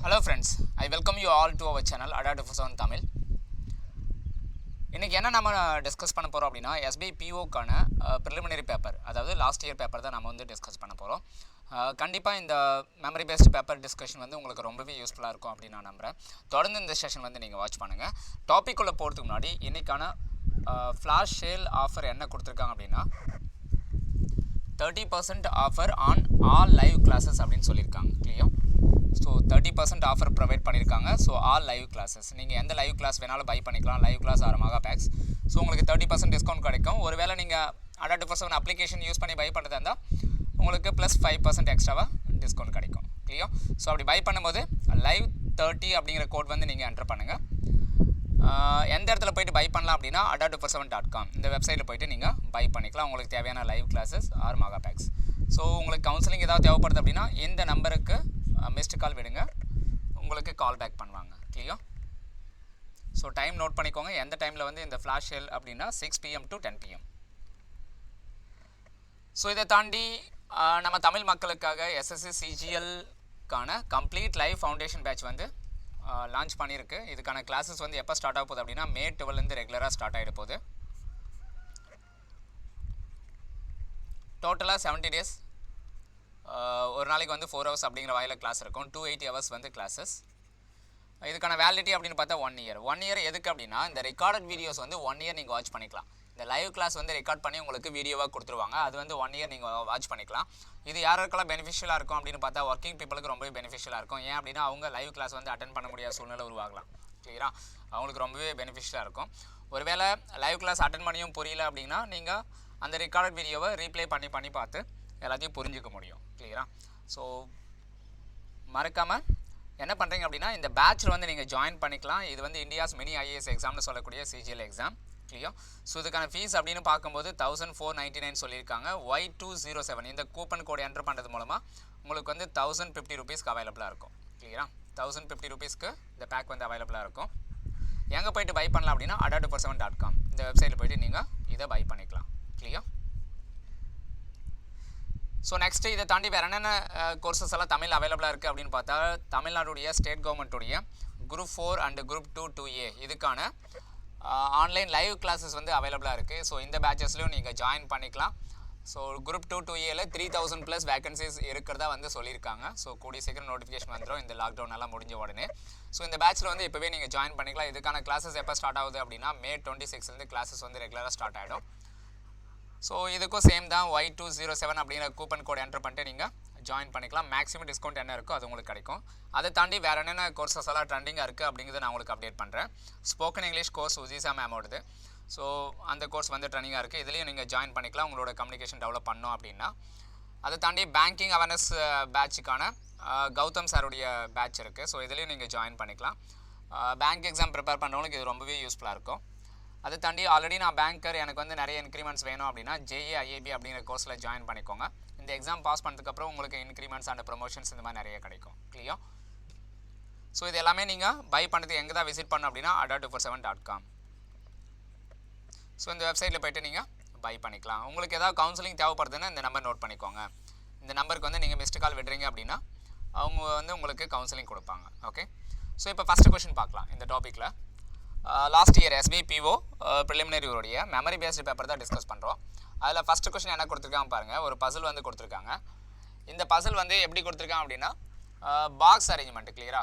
Hello friends, I welcome you all to our channel Adapt for Tamil. இன்றைக்கி என்ன நம்ம discuss பண்ண போகிறோம் அப்படின்னா எஸ்பிஐ பிஓக்கான ப்ரிலிமினரி பேப்பர், அதாவது லாஸ்ட் இயர் பேப்பர் தான் நம்ம வந்து டிஸ்கஸ் பண்ண போகிறோம். கண்டிப்பாக இந்த மெமரி பேஸ்டு பேப்பர் டிஸ்கஷன் வந்து உங்களுக்கு ரொம்பவே யூஸ்ஃபுல்லாக இருக்கும் அப்படின்னு நான் நம்புகிறேன். தொடர்ந்து இந்த செஷன் வந்து நீங்கள் வாட்ச் பண்ணுங்கள். டாபிக் உள்ள போகிறதுக்கு முன்னாடி இன்றைக்கான ஃப்ளாஷ் சேல் ஆஃபர் என்ன கொடுத்துருக்காங்க அப்படின்னா 30% offer on all live classes அப்படின்னு சொல்லியிருக்காங்க. கிளியோ, ஸோ 30% ஆஃபர் ப்ரொவைட் பண்ணியிருக்காங்க. ஸோ ஆல் லைவ் கிளாஸஸ், நீங்கள் எந்த லைவ் கிளாஸ் வேணாலும் பை பண்ணிக்கலாம். Live class or mega packs. So உங்களுக்கு 30% டிஸ்கவுண்ட் கிடைக்கும். ஒருவேளை நீங்கள் Adapt for அப்ளிகேஷன் யூஸ் பண்ணி பை பண்ணுறதா இருந்தால் உங்களுக்கு ப்ளஸ் 5% எக்ஸ்ட்ராவாக டிஸ்கவுண்ட் கிடைக்கும். கிளியோ, ஸோ அப்படி பை பண்ணும்போது லைவ் 30 அப்படிங்கிற கோட் வந்து நீங்கள் என்டர் பண்ணுங்கள். எந்த இடத்துல போய்ட்டு பை பண்ணலாம் அப்படின்னா adapt47.com இந்த வெப்சைட்டில் போய்ட்டு நீங்கள் பை பண்ணிக்கலாம். உங்களுக்கு தேவையான live classes or mega packs. So உங்களுக்கு கவுன்சிலிங் ஏதாவது தேவைப்படுது அப்படின்னா இந்த நம்பருக்கு மிஸ்டு கால் விடுங்க, உங்களுக்கு கால் பேக் பண்ணுவாங்க. கிளியோ, ஸோ டைம் நோட் பண்ணிக்கோங்க. எந்த டைமில் வந்து இந்த ஃப்ளாஷ் சேல் அப்படின்னா 6 PM to 10 PM. ஸோ இதை தாண்டி நம்ம தமிழ் மக்களுக்காக SSC CGLக்கான கம்ப்ளீட் லைவ் ஃபவுண்டேஷன் பேட்ச் வந்து லான்ச் பண்ணியிருக்கு. இதுக்கான கிளாஸஸ் வந்து எப்போ ஸ்டார்ட் ஆக போகுது அப்படின்னா May 12 ரெகுலராக ஸ்டார்ட் ஆகிட போகுது. டோட்டலாக 70 days, ஒரு நாளைக்கு வந்து 4 hours அப்படிங்கிற வாயில் கிளாஸ் இருக்கும். 280 hours வந்து கிளாஸஸ். இதுக்கான வேலிடிட்டி அப்படின்னு பார்த்தா 1 year. 1 year எதுக்கு அப்படின்னா இந்த ரெக்கார்டட் வீடியோஸ் வந்து 1 year நீங்கள் வாட்ச் பண்ணிக்கலாம். இந்த லைவ் கிளாஸ் வந்து ரெக்கார்ட் பண்ணி உங்களுக்கு வீடியோவாக கொடுத்துருவாங்க. அது வந்து 1 year நீங்கள் வாட்ச் பண்ணிக்கலாம். இது யாருக்கெல்லாம் பெனிஃபிஷியலாக இருக்கும் அப்படின்னு பார்த்தா ஒர்க்கிங் பீப்புளுக்கு ரொம்பவே பெனிஃபிஷியலாக இருக்கும். ஏன் அப்படின்னா அவங்க லைவ் கிளாஸ் வந்து அட்டன் பண்ண முடியாத சூழ்நிலை உருவாகலாம். கிளியரா, அவங்களுக்கு ரொம்பவே பெனிஃபிஷியலாக இருக்கும். ஒருவேளை லைவ் கிளாஸ் அட்டன் பண்ணியும் புரியல அப்படின்னா நீங்கள் அந்த ரெக்கார்டட் வீடியோவை ரீப்ளே பண்ணி பார்த்து எல்லாத்தையும் புரிஞ்சிக்க முடியும். கிளியரா, ஸோ மறக்காமல் என்ன பண்ணுறீங்க அப்படின்னா இந்த பேட்சில் வந்து நீங்கள் ஜாயின் பண்ணிக்கலாம். இது வந்து இந்தியாஸ் மினி IAS எக்ஸாம்னு சொல்லக்கூடிய CGL எக்ஸாம். கிளியோ, ஸோ இதுக்கான ஃபீஸ் அப்படின்னு பார்க்கும்போது 1499 சொல்லியிருக்காங்க. Y207 இந்த கூப்பன் கோடு என்டர் பண்ணுறது மூலமாக உங்களுக்கு வந்து 1050 ரூபீஸ்க்கு அவைலபிளாக இருக்கும். கிளியரா, 1050 ரூபீஸ்க்கு இந்த பேக் வந்து அவைலபிளாக இருக்கும். எங்கே போய்ட்டு பை பண்ணலாம் அப்படின்னா adapt47.com இந்த வெப்சைட்டில் போய்ட்டு நீங்கள் இதை பை பண்ணிக்கலாம். கிளியோ, ஸோ நெக்ஸ்ட்டு இதை தாண்டி வேறு என்னென்ன கோர்சஸ் எல்லாம் தமிழ் அவைலபிளாக இருக்குது அப்படின்னு பார்த்தா தமிழ்நாடுடைய ஸ்டேட் கவர்மெண்ட்டுடைய Group 4 அண்ட் Group 2 2A இதுக்கான ஆன்லைன் லைவ் கிளாஸஸ் வந்து அவைலபிளாக இருக்குது. ஸோ இந்த பேட்சஸ்லையும் நீங்கள் ஜாயின் பண்ணிக்கலாம். ஸோ Group 2 2Aல 3000+ வேகன்சிஸ் இருக்கிறதா வந்து சொல்லியிருக்காங்க. ஸோ கூடிய சீக்கிரம் நோட்டிஃபிகேஷன் வந்துடும் இந்த லாக்டவுன் எல்லாம் முடிஞ்ச உடனே. ஸோ இந்த பேட்சில் வந்து இப்போவே நீங்கள் ஜாயின் பண்ணிக்கலாம். இதுக்கான கிளாஸஸ் எப்போ ஸ்டார்ட் ஆகுது அப்படின்னா May 26 கிளாஸஸ் வந்து ரெகுலராக ஸ்டார்ட் ஆகிடும். ஸோ இதுக்கும் சேம் தான் Y207 அப்படிங்கிற கூப்பன் கோட் என்டர் பண்ணிட்டு நீங்கள் ஜாயின் பண்ணிக்கலாம். மேக்ஸிமம் டிஸ்கவுண்ட் என்ன இருக்கோ அது உங்களுக்கு கிடைக்கும். அதை தாண்டி வேறு என்னென்ன கோர்சஸ் எல்லாம் ட்ரெண்டிங்காக இருக்குது அப்படிங்கிறத நான் உங்களுக்கு அப்டேட் பண்ணுறேன். ஸ்போக்கன் இங்கிலீஷ் கோர்ஸ் உஜிசா மேமோடது. ஸோ அந்த கோர்ஸ் வந்து ட்ரெண்டிங்காக இருக்குது. இதுலேயும் நீங்கள் ஜாயின் பண்ணிக்கலாம் உங்களோட கம்யூனிகேஷன் டெவலப் பண்ணோம் அப்படின்னா. அதை தாண்டி பேங்கிங் அவேர்னஸ் பேட்சுக்கான கௌதம் சாருடைய பேட்ச் இருக்குது. ஸோ இதுலேயும் நீங்கள் ஜாயின் பண்ணிக்கலாம். பேங்க் எக்ஸாம் ப்ரிப்பேர் பண்ணுறவங்களுக்கு இது ரொம்பவே யூஸ்ஃபுல்லாக இருக்கும். அதை தாண்டி ஆல்ரெடி நான் பேங்கர், எனக்கு வந்து நிறைய இன்க்ரிமெண்ட்ஸ் வேணும் அப்படின்னா JAIAB அப்படிங்கிற கோர்ஸில் ஜாயின் பண்ணிக்கோங்க. இந்த எக்ஸாம் பாஸ் பண்ணதுக்கப்புறம் உங்களுக்கு இன்க்ரிமெண்ட்ஸ் அண்ட் ப்ரொமோஷன்ஸ் இந்த மாதிரி நிறைய கிடைக்கும். கிளியோ, ஸோ இது எல்லாமே நீங்கள் பை பண்ணுறதுக்கு எங்கே தான் விசிட் பண்ணணும் அப்படின்னா adapt47.com. ஸோ இந்த வெப்சைட்டில் போய்ட்டு நீங்கள் பை பண்ணிக்கலாம். உங்களுக்கு ஏதாவது கவுன்சிலிங் தேவைப்படுதுன்னா இந்த நம்பர் நோட் பண்ணிக்கோங்க. இந்த நம்பருக்கு வந்து நீங்கள் மிஸ்டு கால் விடுறீங்க அப்படின்னா அவங்க வந்து உங்களுக்கு கவுன்சிலிங் கொடுப்பாங்க. ஓகே, ஸோ இப்போ ஃபஸ்ட்டு கொஷின் பார்க்கலாம். இந்த டாப்பிக்கில் லாஸ்ட் இயர் SBI PO ப்ரிலிமினரியோடைய மெமரி பேஸ்டு பேப்பர் தான் டிஸ்கஸ் பண்ணுறோம். அதில் ஃபஸ்ட்டு கொஷின் என்ன கொடுத்துருக்காங்க பாருங்கள். ஒரு பசில் வந்து கொடுத்துருக்காங்க. இந்த பசில் வந்து எப்படி கொடுத்துருக்காங்க அப்படின்னா பாக்ஸ் அரேஞ்ச்மெண்ட். கிளியரா,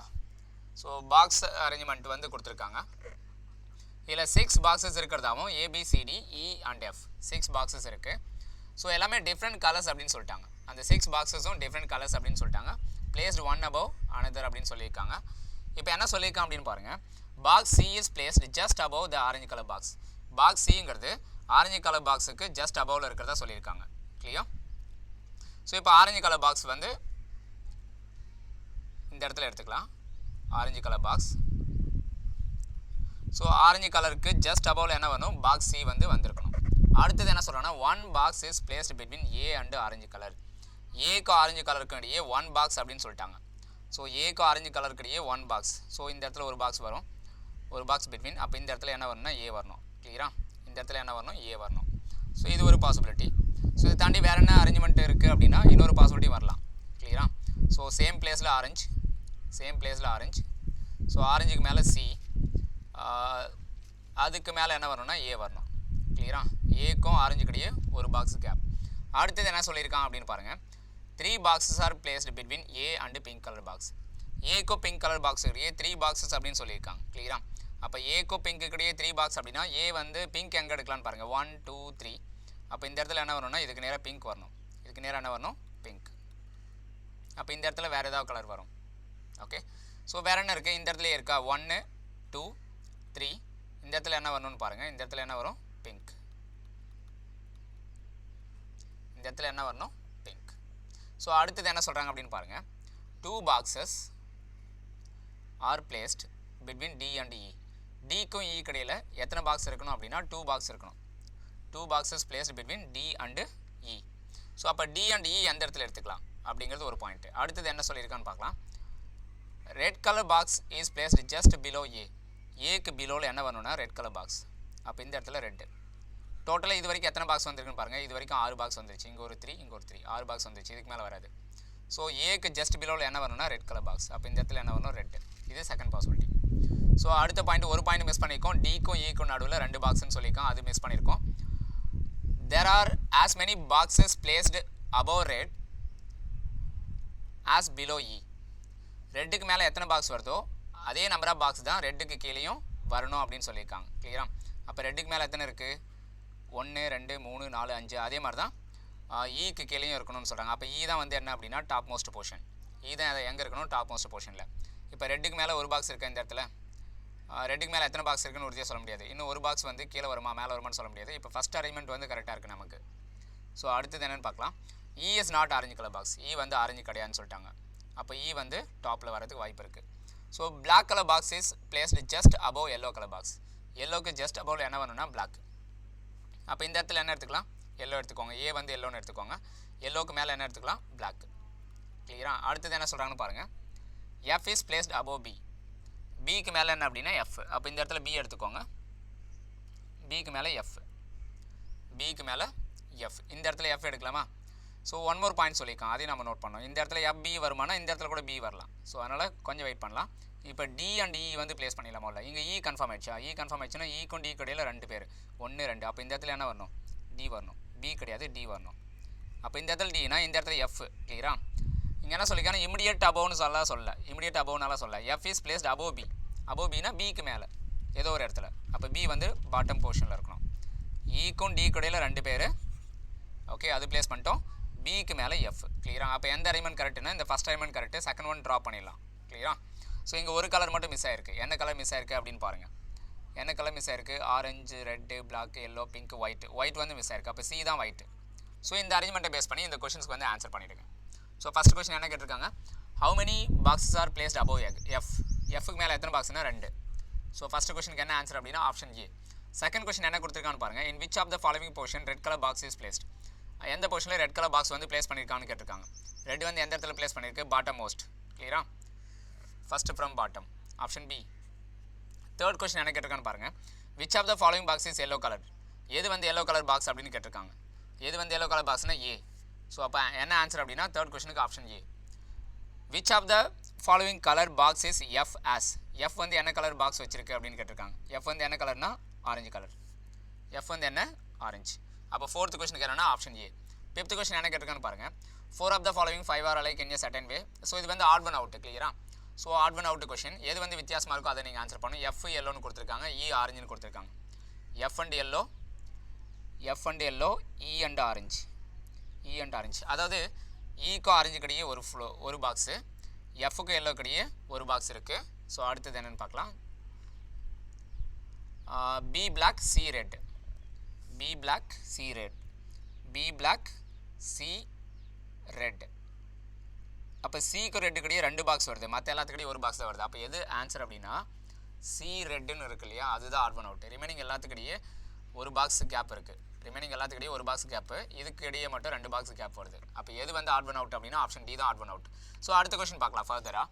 ஸோ பாக்ஸ் அரேஞ்ச்மெண்ட் வந்து கொடுத்துருக்காங்க. இதில் 6 பாக்ஸஸ் இருக்கிறதாவும் ABCDE and F 6 பாக்ஸஸ் இருக்குது. ஸோ எல்லாமே டிஃப்ரெண்ட் கலர்ஸ் அப்படின்னு சொல்லிட்டாங்க. அந்த 6 பாக்ஸஸும் டிஃப்ரெண்ட் கலர்ஸ் அப்படின்னு சொல்லிட்டாங்க. பிளேஸ்டு ஒன் above another அப்படின்னு சொல்லியிருக்காங்க. இப்போ என்ன சொல்லியிருக்காங்க அப்படின்னு பாருங்கள். Box C is placed just above the orange color box. Box Cங்கிறது ஆரஞ்சு கலர் பாக்ஸுக்கு ஜஸ்ட் அபவ்வில் இருக்கிறதா சொல்லியிருக்காங்க. கிளியோ, ஸோ இப்போ ஆரஞ்சு கலர் பாக்ஸ் வந்து இந்த இடத்துல எடுத்துக்கலாம். Orange colour box. So orange கலருக்கு ஜஸ்ட் அபவ்வில் என்ன வரும், பாக்ஸ் C வந்து வந்திருக்கணும். அடுத்தது என்ன சொல்கிறோன்னா 1 box is placed between A and orange colour. ஏக்கு ஆரஞ்சு கலருக்கு இடையே 1 பாக்ஸ் அப்படின்னு சொல்லிட்டாங்க. ஸோ ஏக்கு ஆரஞ்சு கலருக்கு இடையே 1 பாக்ஸ். ஸோ இந்த இடத்துல ஒரு பாக்ஸ் வரும், ஒரு பாக்ஸ் பிட்வீன். அப்போ இந்த இடத்துல என்ன வரணும்னா A வரணும். கிளியரா, இந்த இடத்துல என்ன வரணும், A வரணும். ஸோ இது ஒரு பாசிபிலிட்டி. ஸோ இதை தாண்டி வேறு என்ன அரேஞ்ச்மெண்ட் இருக்குது அப்படின்னா இன்னொரு பாசிபிலிட்டி வரலாம். கிளியரா, ஸோ சேம் பிளேஸில் ஆரஞ்சு, சேம் பிளேஸில் ஆரஞ்சு. ஸோ ஆரஞ்சுக்கு மேலே சி, அதுக்கு மேலே என்ன வரணும்னா ஏ வரணும். கிளியரா? ஏக்கும் ஆரஞ்சுக்கிடையே ஒரு பாக்ஸ் கேப். அடுத்தது என்ன சொல்லியிருக்கான் அப்படின்னு பாருங்கள். 3 boxes are placed between A and pink colour box. ஏக்கோ பிங்க் கலர் பாக்ஸ் இடையே 3 boxes அப்படின்னு சொல்லியிருக்காங்க. கிளியரா? அப்போ ஏக்கோ பிங்க்குக்கிடையே 3 box அப்படின்னா ஏ வந்து பிங்க் எங்கே எடுக்கலான்னு பாருங்கள். 1 2 3. அப்போ இந்த இடத்துல என்ன வரணும்னா இதுக்கு நேராக பிங்க் வரணும். இதுக்கு நேராக என்ன வரணும்? பிங்க். அப்போ இந்த இடத்துல வேறு ஏதாவது கலர் வரும். ஓகே, ஸோ வேறு என்ன இருக்குது? இந்த இடத்துல இருக்கா 1 2 3. இந்த இடத்துல என்ன வரணும்னு பாருங்கள். இந்த இடத்துல என்ன வரும்? பிங்க். இந்த இடத்துல என்ன வரணும்? பிங்க். ஸோ அடுத்தது என்ன சொல்கிறாங்க அப்படின்னு பாருங்கள். 2 boxes are placed between D and E. டிக்கும் இ கடையில் எத்தனை பாக்ஸ் இருக்கணும் அப்படின்னா 2 box இருக்கணும். 2 boxes placed between D and E. So அப்போ டி அண்ட் இ எந்த இடத்துல எடுத்துக்கலாம் அப்படிங்கிறது ஒரு பாயிண்ட். அடுத்தது என்ன சொல்லியிருக்கான்னு பார்க்கலாம். Red colour box is placed just below A. ஏக்கு பிலோவில் என்ன வரணும்னா ரெட் கலர் பாக்ஸ். அப்போ இந்த இடத்துல ரெட்டு. டோட்டலாக இது வரைக்கும் எத்தனை பாக்ஸ் வந்துருக்குன்னு பாருங்கள். இது வரைக்கும் 6 பாக்ஸ் வந்துருச்சு. இங்கே ஒரு 3, இங்கே ஒரு 3, 6 பாக்ஸ் வந்துருச்சு. இதுக்கு மேலே வராது. ஸோ ஏக்கு ஜஸ்ட் பிலோவில் என்ன வரணும்னா ரெட் கலர் பாக்ஸ். அப்போ இந்த இடத்துல என்ன வரணும்? ரெட்டு. இது செகண்ட் பாசிபிலிட்டி. ஸோ அடுத்த பாயிண்ட், ஒரு பாயிண்ட் மிஸ் பண்ணியிருக்கோம். டிக்கும் ஈக்கும் நடுவில் 2 பாக்ஸ்ன்னு சொல்லியிருக்கோம், அது மிஸ் பண்ணியிருக்கோம். There are as many boxes placed above red as below E. ரெட்டுக்கு மேலே எத்தனை பாக்ஸ் வருதோ அதே நம்பர் ஆஃப் பாக்ஸ் தான் ரெட்டுக்கு கீழேயும் வரணும் அப்படின்னு சொல்லியிருக்காங்க. கிளியரா? அப்போ ரெட்டுக்கு மேலே எத்தனை இருக்குது? 1 2 3 4 5. அதே மாதிரி தான் ஈக்கு கீழேயும் இருக்கணும்னு சொல்கிறாங்க. அப்போ ஈ தான் வந்து என்ன அப்படின்னா டாப் மோஸ்ட் போர்ஷன். ஈ தான் அதை எங்கே இருக்கணும்? டாப் மோஸ்ட் போர்ஷனில். இப்போ ரெட்டுக்கு மேலே ஒரு பாக்ஸ் இருக்குது. இந்த இடத்துல ரெட்டுக்கு மேலே எத்தனை பாக்ஸ் இருக்குன்னு உறுதியாக சொல்ல முடியாது. இன்னும் ஒரு பாக்ஸ் வந்து கீழே வருமா மேலே வருமானு சொல்ல முடியாது. இப்போ ஃபஸ்ட் அரேஞ்ச்மெண்ட் வந்து கரெக்டாக இருக்குது நமக்கு. ஸோ அடுத்தது என்னென்னு பார்க்கலாம். E is not orange colour box. E வந்து ஆரஞ்சு கிடையாதுன்னு சொல்லிட்டாங்க. அப்போ இ வந்து டாப்பில் வரதுக்கு வாய்ப்பு இருக்குது. So black colour box is placed just above yellow colour box. எல்லோக்கு ஜஸ்ட் அபவ் என்ன வேணும்னா பிளாக். அப்போ இந்த இடத்துல என்ன எடுத்துக்கலாம்? எல்லோ எடுத்துக்கோங்க. ஏ வந்து எல்லோன்னு எடுத்துக்கோங்க. எல்லோக்கு மேலே என்ன எடுத்துக்கலாம்? பிளாக். கிளியரா? அடுத்தது என்ன சொல்கிறாங்கன்னு பாருங்கள். F is placed above B. பிக்கு மேலே என்ன அப்படின்னா எஃப். அப்போ இந்த இடத்துல பி எடுத்துக்கோங்க. பிக்கு மேலே எஃப். பிக்கு மேலே எஃப். இந்த இடத்துல எஃப் எடுக்கலாமா? ஸோ ஒன் மோர் பாயிண்ட் சொல்லியிருக்கான், அதையும் நம்ம நோட் பண்ணோம். இந்த இடத்துல எஃப் பி வருமானா இந்த இடத்துல கூட பி வரலாம். ஸோ அதனால் கொஞ்சம் வெயிட் பண்ணலாம். இப்போ டி அண்ட் இ வந்து பிளேஸ் பண்ணிடலாமா? இல்லை, இங்கே இ கன்ஃபார்ம் ஆயிடுச்சா? இ கன்ஃபார்ம் ஆயிடுச்சுன்னா ஈக்கும் டி கடையில் 2 பேர் 1 2. அப்போ இந்த இடத்துல என்ன வரணும்? டி வரணும். பி கிடையாது, டி வரணும். அப்போ இந்த இடத்துல டினா இந்த இடத்துல எஃப். கிளியரா? இங்கே என்ன சொல்லியிருக்காங்கன்னா இமிடியேட் அபோவ்னு சொல்ல இமிடியேட் அபோவ்னால சொல்ல. F is placed above B. Above பினா பிக்கு மேலே ஏதோ ஒரு இடத்துல. அப்போ பி வந்து பாட்டம் போர்ஷனில் இருக்கணும். ஈக்கும் டி கடையில் 2 பேர். ஓகே, அது பிளேஸ் பண்ணிட்டோம். பிக்கு மேலே எஃப். கிளியரா? அப்போ எந்த அரைமெண்ட் கரெக்டுன்னா இந்த first arrangement correct, second one drop பண்ணிடலாம். கிளியரா? ஸோ இங்கே ஒரு கலர் மட்டும் மிஸ் ஆயிருக்கு. என்ன கலர் மிஸ் ஆயிருக்கு அப்படின்னு பாருங்கள். என்ன கலர் மிஸ் ஆயிருக்கு? Orange, red, black, yellow, pink, white. White வந்து மிஸ் ஆயிருக்கு. அப்போ சி தான் ஒயிட். ஸோ இந்த அரேஞ்ச்மெண்ட்டை பேஸ் பண்ணி இந்த கொஷின்ஸ்க்கு வந்து ஆன்சர் பண்ணிவிடுங்க. ஸோ ஃபஸ்ட் கொஸ்டின் என்ன கேட்டிருக்காங்க? How many boxes are placed above F. எஃப்க்கு மேலே எத்தனை பாக்ஸ்னா 2. ஸோ ஃபஸ்ட் கொஸ்டினுக்கு என்ன ஆன்சர் அப்படின்னா ஆப்ஷன் ஏ. செகண்ட் கொஸ்டின் என்ன கொடுத்துருக்கான்னு பாருங்கள். In which of the following portion red colour box is placed. எந்த போர்ஷனில் ரெட் கலர் பாக்ஸ் வந்து பிளேஸ் பண்ணியிருக்கான்னு கேட்டிருக்காங்க. ரெட் வந்து எந்த இடத்துல பிளேஸ் பண்ணியிருக்கு? Bottom most. கிளியரா? First from bottom. Option B. Third question என்ன கேட்டிருக்கான்னு பாருங்கள். Which of the following box is yellow colour. எது வந்து எல்லோ கலர் பாக்ஸ் அப்படின்னு கேட்டிருக்காங்க. எது வந்து எல்லோ கலர் பாக்ஸ்னா ஏ. ஸோ அப்போ என்ன ஆன்சர் அப்படின்னா தேர்ட் கொஸ்டினுக்கு option A. Which of the following colour box is F as. F வந்து என்ன கலர் பாக்ஸ் வச்சிருக்கு அப்படின்னு கேட்டிருக்காங்க. எஃப் வந்து என்ன கலர்னா ஆரஞ்சு கலர். எஃப் வந்து என்ன? ஆரஞ்சு. அப்போ ஃபோர்த் கொஸ்டினுக்கு என்னன்னா ஆப்ஷன் ஏ. ஃபிஃப்த் கொஸ்டின் என்ன கேட்டிருக்கான்னு பாருங்கள். 4 of the following 5 are alike in a certain way. So இது வந்து ஆட் ஒன் அவுட். கிளியரா? So odd one out question. எது வந்து வித்தியாசமாக இருக்கோ அதை நீங்கள் ஆன்சர் பண்ணணும். எஃப் எல்லோன்னு கொடுத்துருக்காங்க, இ ஆரஞ்சுன்னு கொடுத்துருக்காங்க. F and yellow, F and yellow, E and orange. E and orange. அதாவது ஈக்கும் ஆரஞ்சு கடையே ஒரு பாக்ஸு, எஃப்க்கு எல்லோ கடையே ஒரு பாக்ஸ் இருக்குது. ஸோ அடுத்தது என்னென்னு பார்க்கலாம். B black, C red. B black, C red. B black, C red. அப்போ சிக்கு ரெட்டுக்கிடையே 2 பாக்ஸ் வருது, மற்ற எல்லாத்துக்கிடையே ஒரு பாக்ஸ் தான் வருது. அப்போ எது ஆன்சர் அப்படின்னா சி ரெட்டுன்னு இருக்கு இல்லையா, அதுதான் ஆட் ஒன் அவுட். ரிமைனிங் எல்லாத்துக்கிடையே ஒரு பாக்ஸ் கேப் இருக்குது. ரிமைனிங் எல்லாத்துக்கிடையே ஒரு பாக்ஸ் கேப்பு, இதுக்கு இடையே மட்டும் 2 பாக்ஸ் கேப் வருது. அப்போ எது வந்து ஆட் ஒன் அவுட் அப்படின்னா ஆப்ஷன் டி தான் ஆட் ஒன் அவுட். ஸோ அடுத்த கொஸ்டின் பார்க்கலாம் ஃபர்தராக.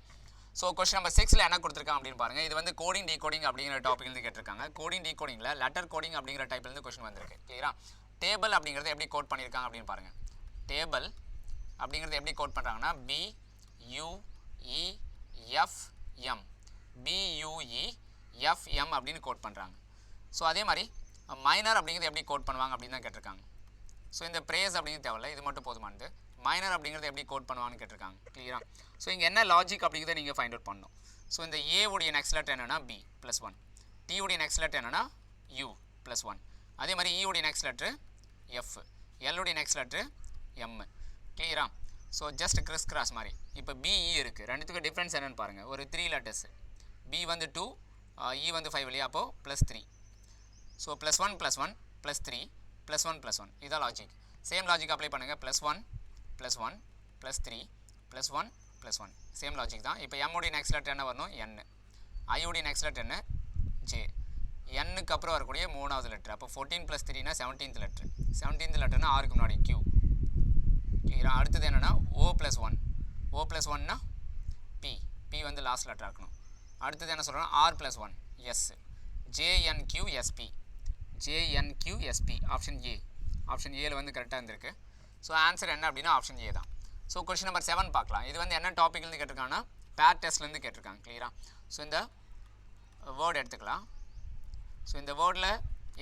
ஸோ கொஸ்டின் நம்பர் 6 என்ன கொடுத்துருக்காங்க அப்படின்னு பாருங்கள். இது வந்து கோடிங் டீகோடிங் அப்படிங்கிற டாப்பிக்லேருந்து கேட்டிருக்காங்க. கோடிங் டீகோடிங்கில் லெட்டர் கோடிங் அப்படிங்கிற டைப்லேருந்து கொஸ்டின் வந்திருக்கு. கிளியரா? டேபிள் அப்படிங்கிறது எப்படி கோட் பண்ணியிருக்காங்க அப்படின்னு பாருங்கள். டேபிள் அப்படிங்கிறது எப்படி கோட் பண்ணுறாங்கன்னா B U E FM, BUEFM அப்படின்னு கோட் பண்ணுறாங்க. ஸோ அதே மாதிரி மைனர் அப்படிங்கிறது எப்படி கோட் பண்ணுவாங்க அப்படின்னு தான் கேட்டிருக்காங்க. ஸோ இந்த ப்ரேஸ் அப்படிங்கிறது தேவையில்ல, இது மட்டும் போதுமானது. மைனர் அப்படிங்கிறது எப்படி கோட் பண்ணுவாங்கன்னு கேட்டிருக்காங்க. கிளியரா? ஸோ இங்கே என்ன லாஜிக் அப்படிங்கிறத நீங்கள் ஃபைண்ட் அவுட் பண்ணணும். ஸோ இந்த A உடைய நெக்ஸ்ட் லெட்டர் என்னென்னா B +1, T உடைய நெக்ஸ்ட் லெட்டர் என்னென்னா U +1, அதே மாதிரி E உடைய நெக்ஸ்ட் லெட்ரு F, L உடைய நெக்ஸ்ட் லெட்ரு M. கிளியரா? ஸோ ஜஸ்ட் கிறிஸ் கிராஸ் மாதிரி. இப்போ BE இருக்குது, ரெண்டுத்துக்கு டிஃப்ரென்ஸ் என்னென்னு பாருங்கள். ஒரு 3 லெட்டர்ஸ், B வந்து 2, E வந்து 5 இல்லையா, அப்போது +3. ஸோ +1 +1 +3 +1 +1, இதான் லாஜிக். சேம் லாஜிக் அப்ளை பண்ணுங்கள். +1 +1 +3 +1 +1, சேம் லாஜிக் தான். இப்போ M உடைய நெக்ஸ்ட் லெட்டர் என்ன வரணும்? N. I உடைய நெக்ஸ்ட் லெட்டர் என்ன? J. Nக்கு அப்புறம் வரக்கூடிய 3வது லெட்டர். அப்போ 14 + 3னா 17th லெட்டர். 17th லெட்டர்னா Rக்கு முன்னாடி Q. கிளியரா? அடுத்தது என்னென்னா O +1. O +1னா P. P வந்து லாஸ்ட் லெட்டர் ஆக்கணும். அடுத்தது என்ன சொல்கிறோன்னா R +1 S. JNQSP. JNQSP, option A. Option ஏல வந்து கரெக்டாக இருந்திருக்கு. ஸோ ஆன்சர் என்ன அப்படின்னா ஆப்ஷன் A தான். ஸோ கொஸ்டின் நம்பர் 7 பார்க்கலாம். இது வந்து என்ன டாப்பிக்லேருந்து கேட்டிருக்காங்கன்னா பேர் டெஸ்ட்லேருந்து கேட்டிருக்காங்க. கிளியரா? ஸோ இந்த வேர்டு எடுத்துக்கலாம். ஸோ இந்த வேர்டில்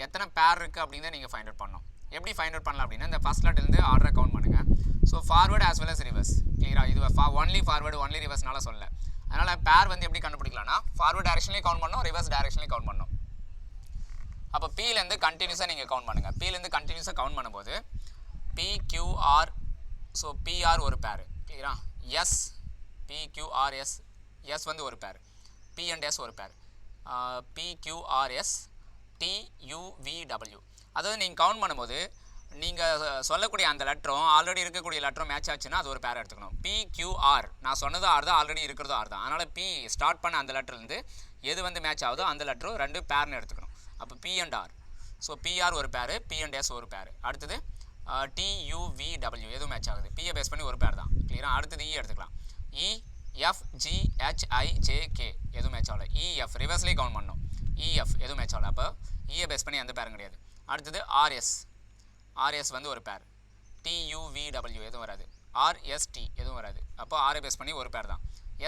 எத்தனை பேர் இருக்குது அப்படிங்கிறத நீங்கள் ஃபைண்ட் அவுட் பண்ணணும். எப்படி ஃபைண்ட் அவுட் பண்ணலாம் அப்படின்னா இந்த ஃபஸ்ட் லெட்டர்லேருந்து ஆர்டரை கவுண்ட் பண்ணுங்கள். So forward as well as reverse. கிளியரா? இது ஒன்லி ஃபார்வர்டு ஒன்லி ரிவர்ஸ்னால சொல்ல. அதனால் பேர் வந்து எப்படி கண்டுபிடிக்கலாம்னா ஃபார்வர்டு டைரக்ஷன்லேயும் கவுண்ட் பண்ணணும், ரிவர்ஸ் டைரக்ஷன்லேயும் கவுண்ட் பண்ணணும். அப்போ Pலேருந்து கண்டினியூஸாக நீங்கள் கவுண்ட் பண்ணுங்கள். Pலேருந்து கண்டினியூஸாக கவுண்ட் பண்ணும்போது PQR, ஸோ PR ஒரு பேர். கிளியரா? S, PQRS, S வந்து ஒரு பேர். P and S ஒரு பேர். PQRS, TUVW. அதாவது நீங்கள் கவுண்ட் பண்ணும்போது நீங்கள் சொல்லக்கூடிய அந்த லெட்டரும் ஆல்ரெடி இருக்கக்கூடிய லெட்டரும் மேட்ச் ஆச்சுன்னா அது ஒரு பேர் எடுத்துக்கணும். PQR நான் சொன்னதும் ஆர் தான், ஆல்ரெடி இருக்கிறதும் ஆர் தான். அதனால் P ஸ்டார்ட் பண்ண அந்த லெட்டர்லேருந்து எது வந்து மேட்ச் ஆகுதோ அந்த லெட்டரும் 2 பேர்னு எடுத்துக்கணும். அப்போ P and R. So PR ஒரு பேர், P and S ஒரு பேர். அடுத்தது TUVW எதுவும் மேட்ச் ஆகுது, P பேஸ் பண்ணி ஒரு பேர் தான். கிளியரா? அடுத்தது E எடுத்துக்கலாம். EFGHIJK எதுவும் மேட்ச் ஆகல. EF ரிவர்ஸ்லேயே கவுண்ட் பண்ணணும். EF எதுவும் மேட்ச் ஆகல. அப்போ E பேஸ் பண்ணி எந்த பேரும் கிடையாது. அடுத்தது RS வந்து ஒரு பேர். TUVW எதுவும் வராது. RST எதுவும் வராது. அப்போ R பேஸ் பண்ணி ஒரு பேர் தான்.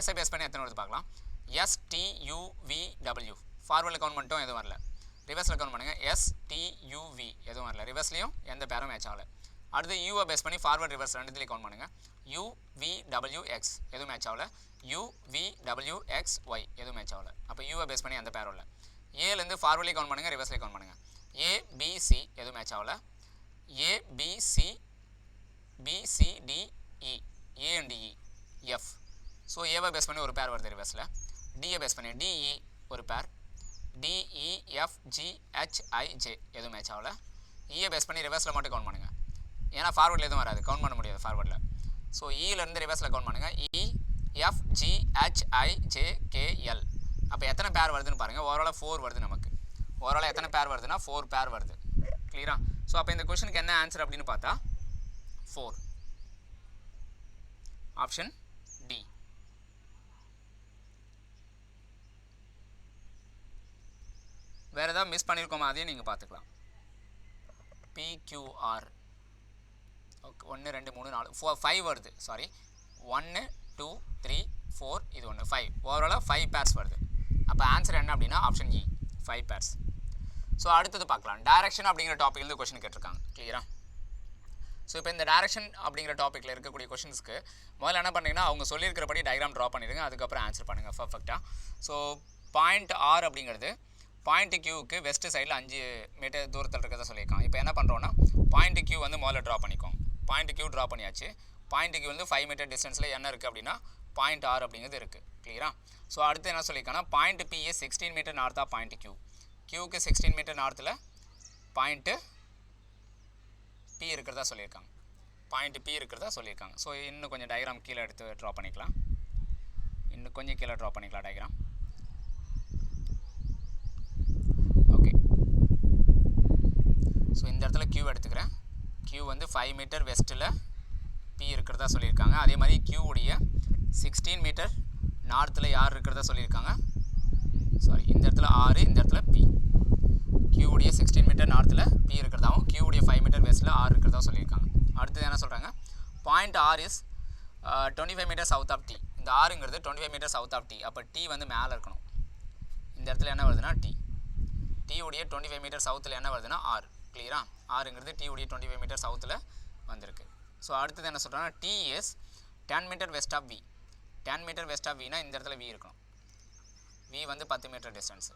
S பேஸ் பண்ணி எத்தனை வருது பார்க்கலாம். STUVW ஃபார்வர்டில் கவுண்ட் பண்ணிட்டோம், எதுவும் வரல. ரிவர்ஸில் கவுண்ட் பண்ணுங்கள். STUV எதுவும் வரல. ரிவர்ஸ்லேயும் எந்த பேரும் மேட்ச் ஆகலை. அடுத்து யூவை பேஸ் பண்ணி ஃபார்வர்ட் ரிவர்ஸ் ரெண்டுத்துலேயும் கவுண்ட் பண்ணுங்கள். UVWX எதுவும் மேட்ச் ஆகலை. UVWXY எதுவும் மேட்ச் ஆகலை. அப்போ யூவை பேஸ் பண்ணி எந்த பேரும் இல்லை. ஏலேருந்து ஃபார்வர்ட்லேயும் கவுண்ட் பண்ணுங்கள், ரிவர்ஸ்லேயும் கவுண்ட் பண்ணுங்கள். ABC எதுவும் மேட்ச் ஆகலை. ABCDE A and E F. So ஏவை பேஸ் பண்ணி ஒரு பேர் வருது ரிவர்ஸில். டியை பேஸ் பண்ணி DE ஒரு பேர். DEFGHIJ எதுவும் மேட்ச் ஆகலை. ஈயை பேஸ் பண்ணி ரிவர்ஸில் மட்டும் கவுண்ட் பண்ணுங்கள். ஏன்னா ஃபார்வர்டில் எதுவும் வராது, கவுண்ட் பண்ண முடியாது ஃபார்வர்டில். ஸோ ஈலேருந்து ரிவர்ஸில் கவுண்ட் பண்ணுங்கள். EFGHIJKL. அப்போ எத்தனை பேர் வருதுன்னு பாருங்கள். ஓவராலாக 4 வருது நமக்கு. ஓவராலாக எத்தனை பேர் வருதுன்னா 4 பேர் வருது. கிளியரா? ஸோ அப்போ இந்த கொஷனுக்கு என்ன ஆன்சர் அப்படின்னு பார்த்தா 4. Option D. வேறு ஏதாவது மிஸ் பண்ணியிருக்கோமா அதையும் நீங்கள் பார்த்துக்கலாம். PQR. ஓகே, 1 2 3 4 5 வருது. சாரி, 1 2 3 4 இது 1 5. ஓவராலாக 5 பேர்ஸ் வருது. அப்போ ஆன்சர் என்ன அப்படின்னா ஆப்ஷன் E 5 பேர்ஸ். ஸோ அடுத்தது பார்க்கலாம். டைரக்ஷன் அப்படிங்கிற டாப்பிக்லேருந்து கொஷின் கேட்டிருக்காங்க. கிளியரா? ஸோ இப்போ இந்த டைரக்ஷன் அப்படிங்கிற டாப்பிக்கில் இருக்கக்கூடிய கொஷின்ஸ்க்கு முதல்ல என்ன பண்ணுறீங்கன்னா அவங்க சொல்லியிருக்கிறபடி டயக்ராம் ட்ரா பண்ணிடுங்க, அதுக்கப்புறம் ஆன்சர் பண்ணுங்கள் பர்ஃபெக்டாக. ஸோ பாயிண்ட் R அப்படிங்கிறது பாயிண்ட் Qக்கு வெஸ்ட் சைடில் 5 மீட்டர் தூரத்தில் இருக்கிறத சொல்லியிருக்காங்க. இப்போ என்ன பண்ணுறோன்னா பாயிண்ட் Q வந்து முதல்ல ட்ரா பண்ணிக்கோம். பாயிண்ட் Q ட்ரா பண்ணியாச்சு. பாயிண்ட் Q வந்து 5 மீட்டர் டிஸ்டன்ஸில் என்ன இருக்குது அப்படின்னா பாயிண்ட் R அப்படிங்கிறது இருக்குது. கிளியரா? ஸோ அடுத்து என்ன சொல்லியிருக்காங்கன்னா பாயிண்ட் P 16 மீட்டர் நார்த்தாக பாயிண்ட் Qக்கு 16 மீட்டர் நார்த்தில் பாயிண்ட்டு P இருக்கிறதா சொல்லியிருக்காங்க. பாயிண்ட் P இருக்கிறதா சொல்லியிருக்காங்க. ஸோ இன்னும் கொஞ்சம் டயக்ராம் கீழே எடுத்து ட்ரா பண்ணிக்கலாம். இன்னும் கொஞ்சம் கீழே ட்ரா பண்ணிக்கலாம் டயக்ராம். ஓகே, ஸோ இந்த இடத்துல Q எடுத்துக்கிறேன். Q வந்து 5 மீட்டர் வெஸ்ட்டில் P இருக்கிறதா சொல்லியிருக்காங்க. அதே மாதிரி Q உடைய 16 மீட்டர் நார்த்தில் யார் இருக்கிறதா சொல்லியிருக்காங்க. சாரி, இந்த இடத்துல R, இந்த இடத்துல P. Q உடைய 16 மீட்டர் நார்த்தில் P இருக்கிறதாவும் Q உடைய 5 மீட்டர் வெஸ்ட்டில் R இருக்கிறதா சொல்லியிருக்காங்க. அடுத்தது என்ன சொல்கிறாங்க, point R is 25 metre south of T. இந்த இந்த ஆறுங்கிறது 25 மீட்டர் சவுத் ஆஃப் டி. அப்போ டி வந்து மேலே இருக்கணும். இந்த இடத்துல என்ன வருதுன்னா டி. டி உடைய 25 மீட்டர் சவுத்தில் என்ன வருதுன்னா ஆர். கிளியரா? ஆறுங்கிறது டி உடைய 25 மீட்டர் சவுத்தில் வந்திருக்கு. ஸோ அடுத்தது என்ன சொல்கிறாங்கன்னா T is 10 metre west of V. 10 metre west of வினா இந்த இடத்துல வி இருக்கணும். வி வந்து 10 மீட்டர் டிஸ்டன்ஸு.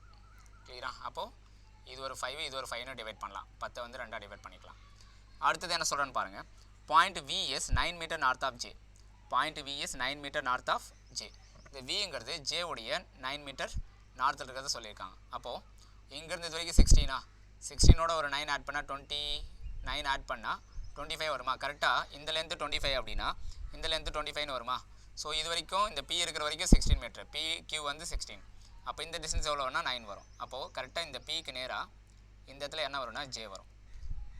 கிளியரா? அப்போது இது ஒரு 5, இது ஒரு 5ன்னு டிவைட் பண்ணலாம். 10 வந்து 2 டிவைட் பண்ணிக்கலாம். அடுத்தது என்ன சொல்கிறேன்னு பாருங்கள். Point V is 9 metre north of J. Point V is 9 metre north of J. இந்த விங்கிறது ஜே உடைய 9 மீட்டர் நார்த்தில் இருக்கிறத சொல்லியிருக்காங்க. அப்போது இங்கேருந்து இது வரைக்கும் 16 16ஓட ஒரு 9 ஆட் பண்ணால் 29 ஆட் பண்ணால் 25 வருமா? கரெக்டாக இந்த லென்த்து 25 அப்படின்னா இந்த லென்த்து 25ன்னு வருமா? ஸோ இது வரைக்கும் இந்த பி இருக்கிற வரைக்கும் 16 மீட்டர். பி கியூ வந்து 16. அப்போ இந்த டிஸ்டன்ஸ் எவ்வளோ வேணால் 9 வரும். அப்போது கரெக்டாக இந்த பிக்கு நேராக இந்த இடத்துல என்ன வரும்னா ஜே வரும்.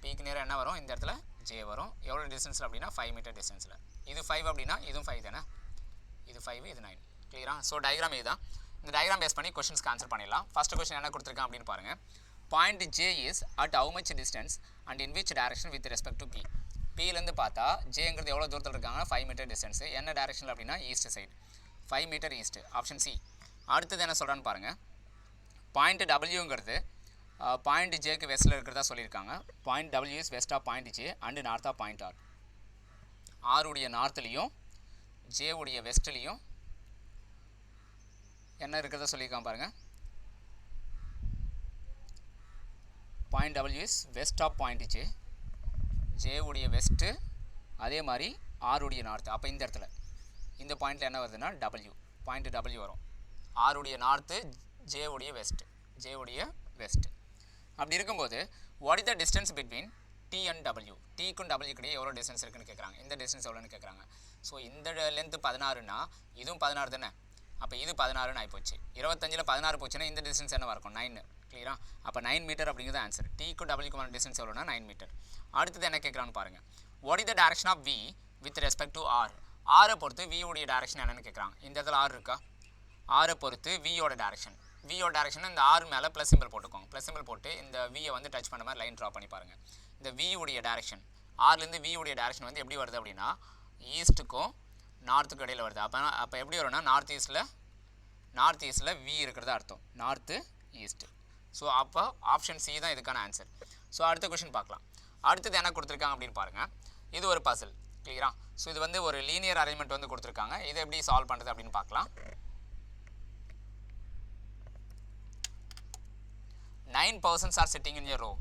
பிக்கு நேராக என்ன வரும்? இந்த இடத்துல ஜே வரும். எவ்வளோ டிஸ்டன்ஸில் அப்படின்னா 5 மீட்டர் டிஸ்டன்ஸில். இது 5 அப்படின்னா இதுவும் 5 தானே. இது 5, இது 9. கிளியரா? ஸோ டயக்ராம் இதுதான். இந்த டயக்ராம் பேஸ் பண்ணி கொஷின்ஸ்க்கு ஆன்சர் பண்ணிடலாம். ஃபஸ்ட்டு கொஷின் என்ன கொடுத்துருக்கான் அப்படின்னு பாருங்கள். Point J is at how much distance and in which direction with respect to P. பியிலேருந்து பார்த்தா ஜேங்கிறது எவ்வளோ தூரத்தில் இருக்காங்கன்னா 5 மீட்டர் டிஸ்டன்ஸு. என்ன டேரக்ஷனில் அப்படின்னா east side, 5 metre east. Option C. அடுத்தது என்ன சொல்கிறான்னு பாருங்கள். பாயிண்ட் டபிள்யூங்கிறது பாயிண்ட் ஜேக்கு வெஸ்ட்டில் இருக்கிறதா சொல்லியிருக்காங்க. Point W is west of point J and north of point R. ஆருடைய நார்த்துலேயும் ஜே உடைய வெஸ்ட்லேயும் என்ன இருக்கிறதா சொல்லியிருக்காங்க பாருங்கள். Point W is west of point J, J உடைய வெஸ்ட்டு, அதே மாதிரி ஆருடைய நார்த்து. அப்போ இந்த இடத்துல இந்த பாயிண்டில் என்ன வருதுன்னா டபிள்யூ, பாயிண்ட் டபிள்யூ வரும். ஆருடைய நார்த்து, ஜே உடைய வெஸ்ட்டு, ஜே உடைய வெஸ்ட்டு. அப்படி இருக்கும்போது what is the distance between D and W. டிக்கும் டபிள்யூ கிடையாது எவ்வளோ டிஸ்டன்ஸ் இருக்குன்னு கேட்குறாங்க. இந்த டிஸ்டன்ஸ் எவ்வளோன்னு கேட்குறாங்க. ஸோ இந்த லென்த்து 16னா இதுவும் 16 தானே. அப்போ இது 16ன்னு ஆகிப்போச்சு. 25ல் 16 போச்சுன்னா இந்த டிஸ்டன்ஸ் என்ன இருக்கும்? 9. கிளியரா? அப்போ 9 மீட்டர் அப்படிங்கிறது ஆன்சர். டிக்கும் டபிள்யூக்குமான டிஸ்டன்ஸ் எவ்வளோனா 9 மீட்டர். அடுத்தது என்ன கேட்குறான்னு பாருங்கள். What is the direction of V with respect to R. ஆரை பொறுத்து வி உடைய டேரக்ஷன் என்னென்னு கேட்குறாங்க. இந்த இடத்துல ஆர் இருக்கா? ஆரை பொறுத்து வியோட டேரக்ஷன். வியோட டேரக்ஷன் இந்த ஆர் மேலே ப்ளஸ் சிம்பிள் போட்டுக்கோங்க. ப்ளஸ் சிம்பிள் போட்டு இந்த வியை வந்து டச் பண்ண மாதிரி லைன் ட்ரா பண்ணி பாருங்கள். இந்த வி உடைய டேரக்ஷன், ஆர்லேருந்து வி உடைய டேரக்ஷன் வந்து எப்படி வருது அப்படின்னா ஈஸ்ட்டுக்கும் நார்த்துக்கும் இடையில் வருது. அப்போ எப்படி வரும்னா நார்த் ஈஸ்ட்டில் வி இருக்கிறதா அர்த்தம். North east. ஸோ அப்போ ஆப்ஷன் சி தான் இதுக்கான ஆன்சர். ஸோ அடுத்த கொஷின் பார்க்கலாம். அடுத்தது என்ன கொடுத்துருக்காங்க அப்படின்னு பாருங்கள். இது ஒரு பசில். கிளியரா? ஸோ இது வந்து ஒரு லீனியர் அரேஞ்ச்மெண்ட் வந்து கொடுத்துருக்காங்க. இதை எப்படி சால்வ் பண்ணுறது அப்படின்னு பார்க்கலாம். 9 persons are sitting in a row.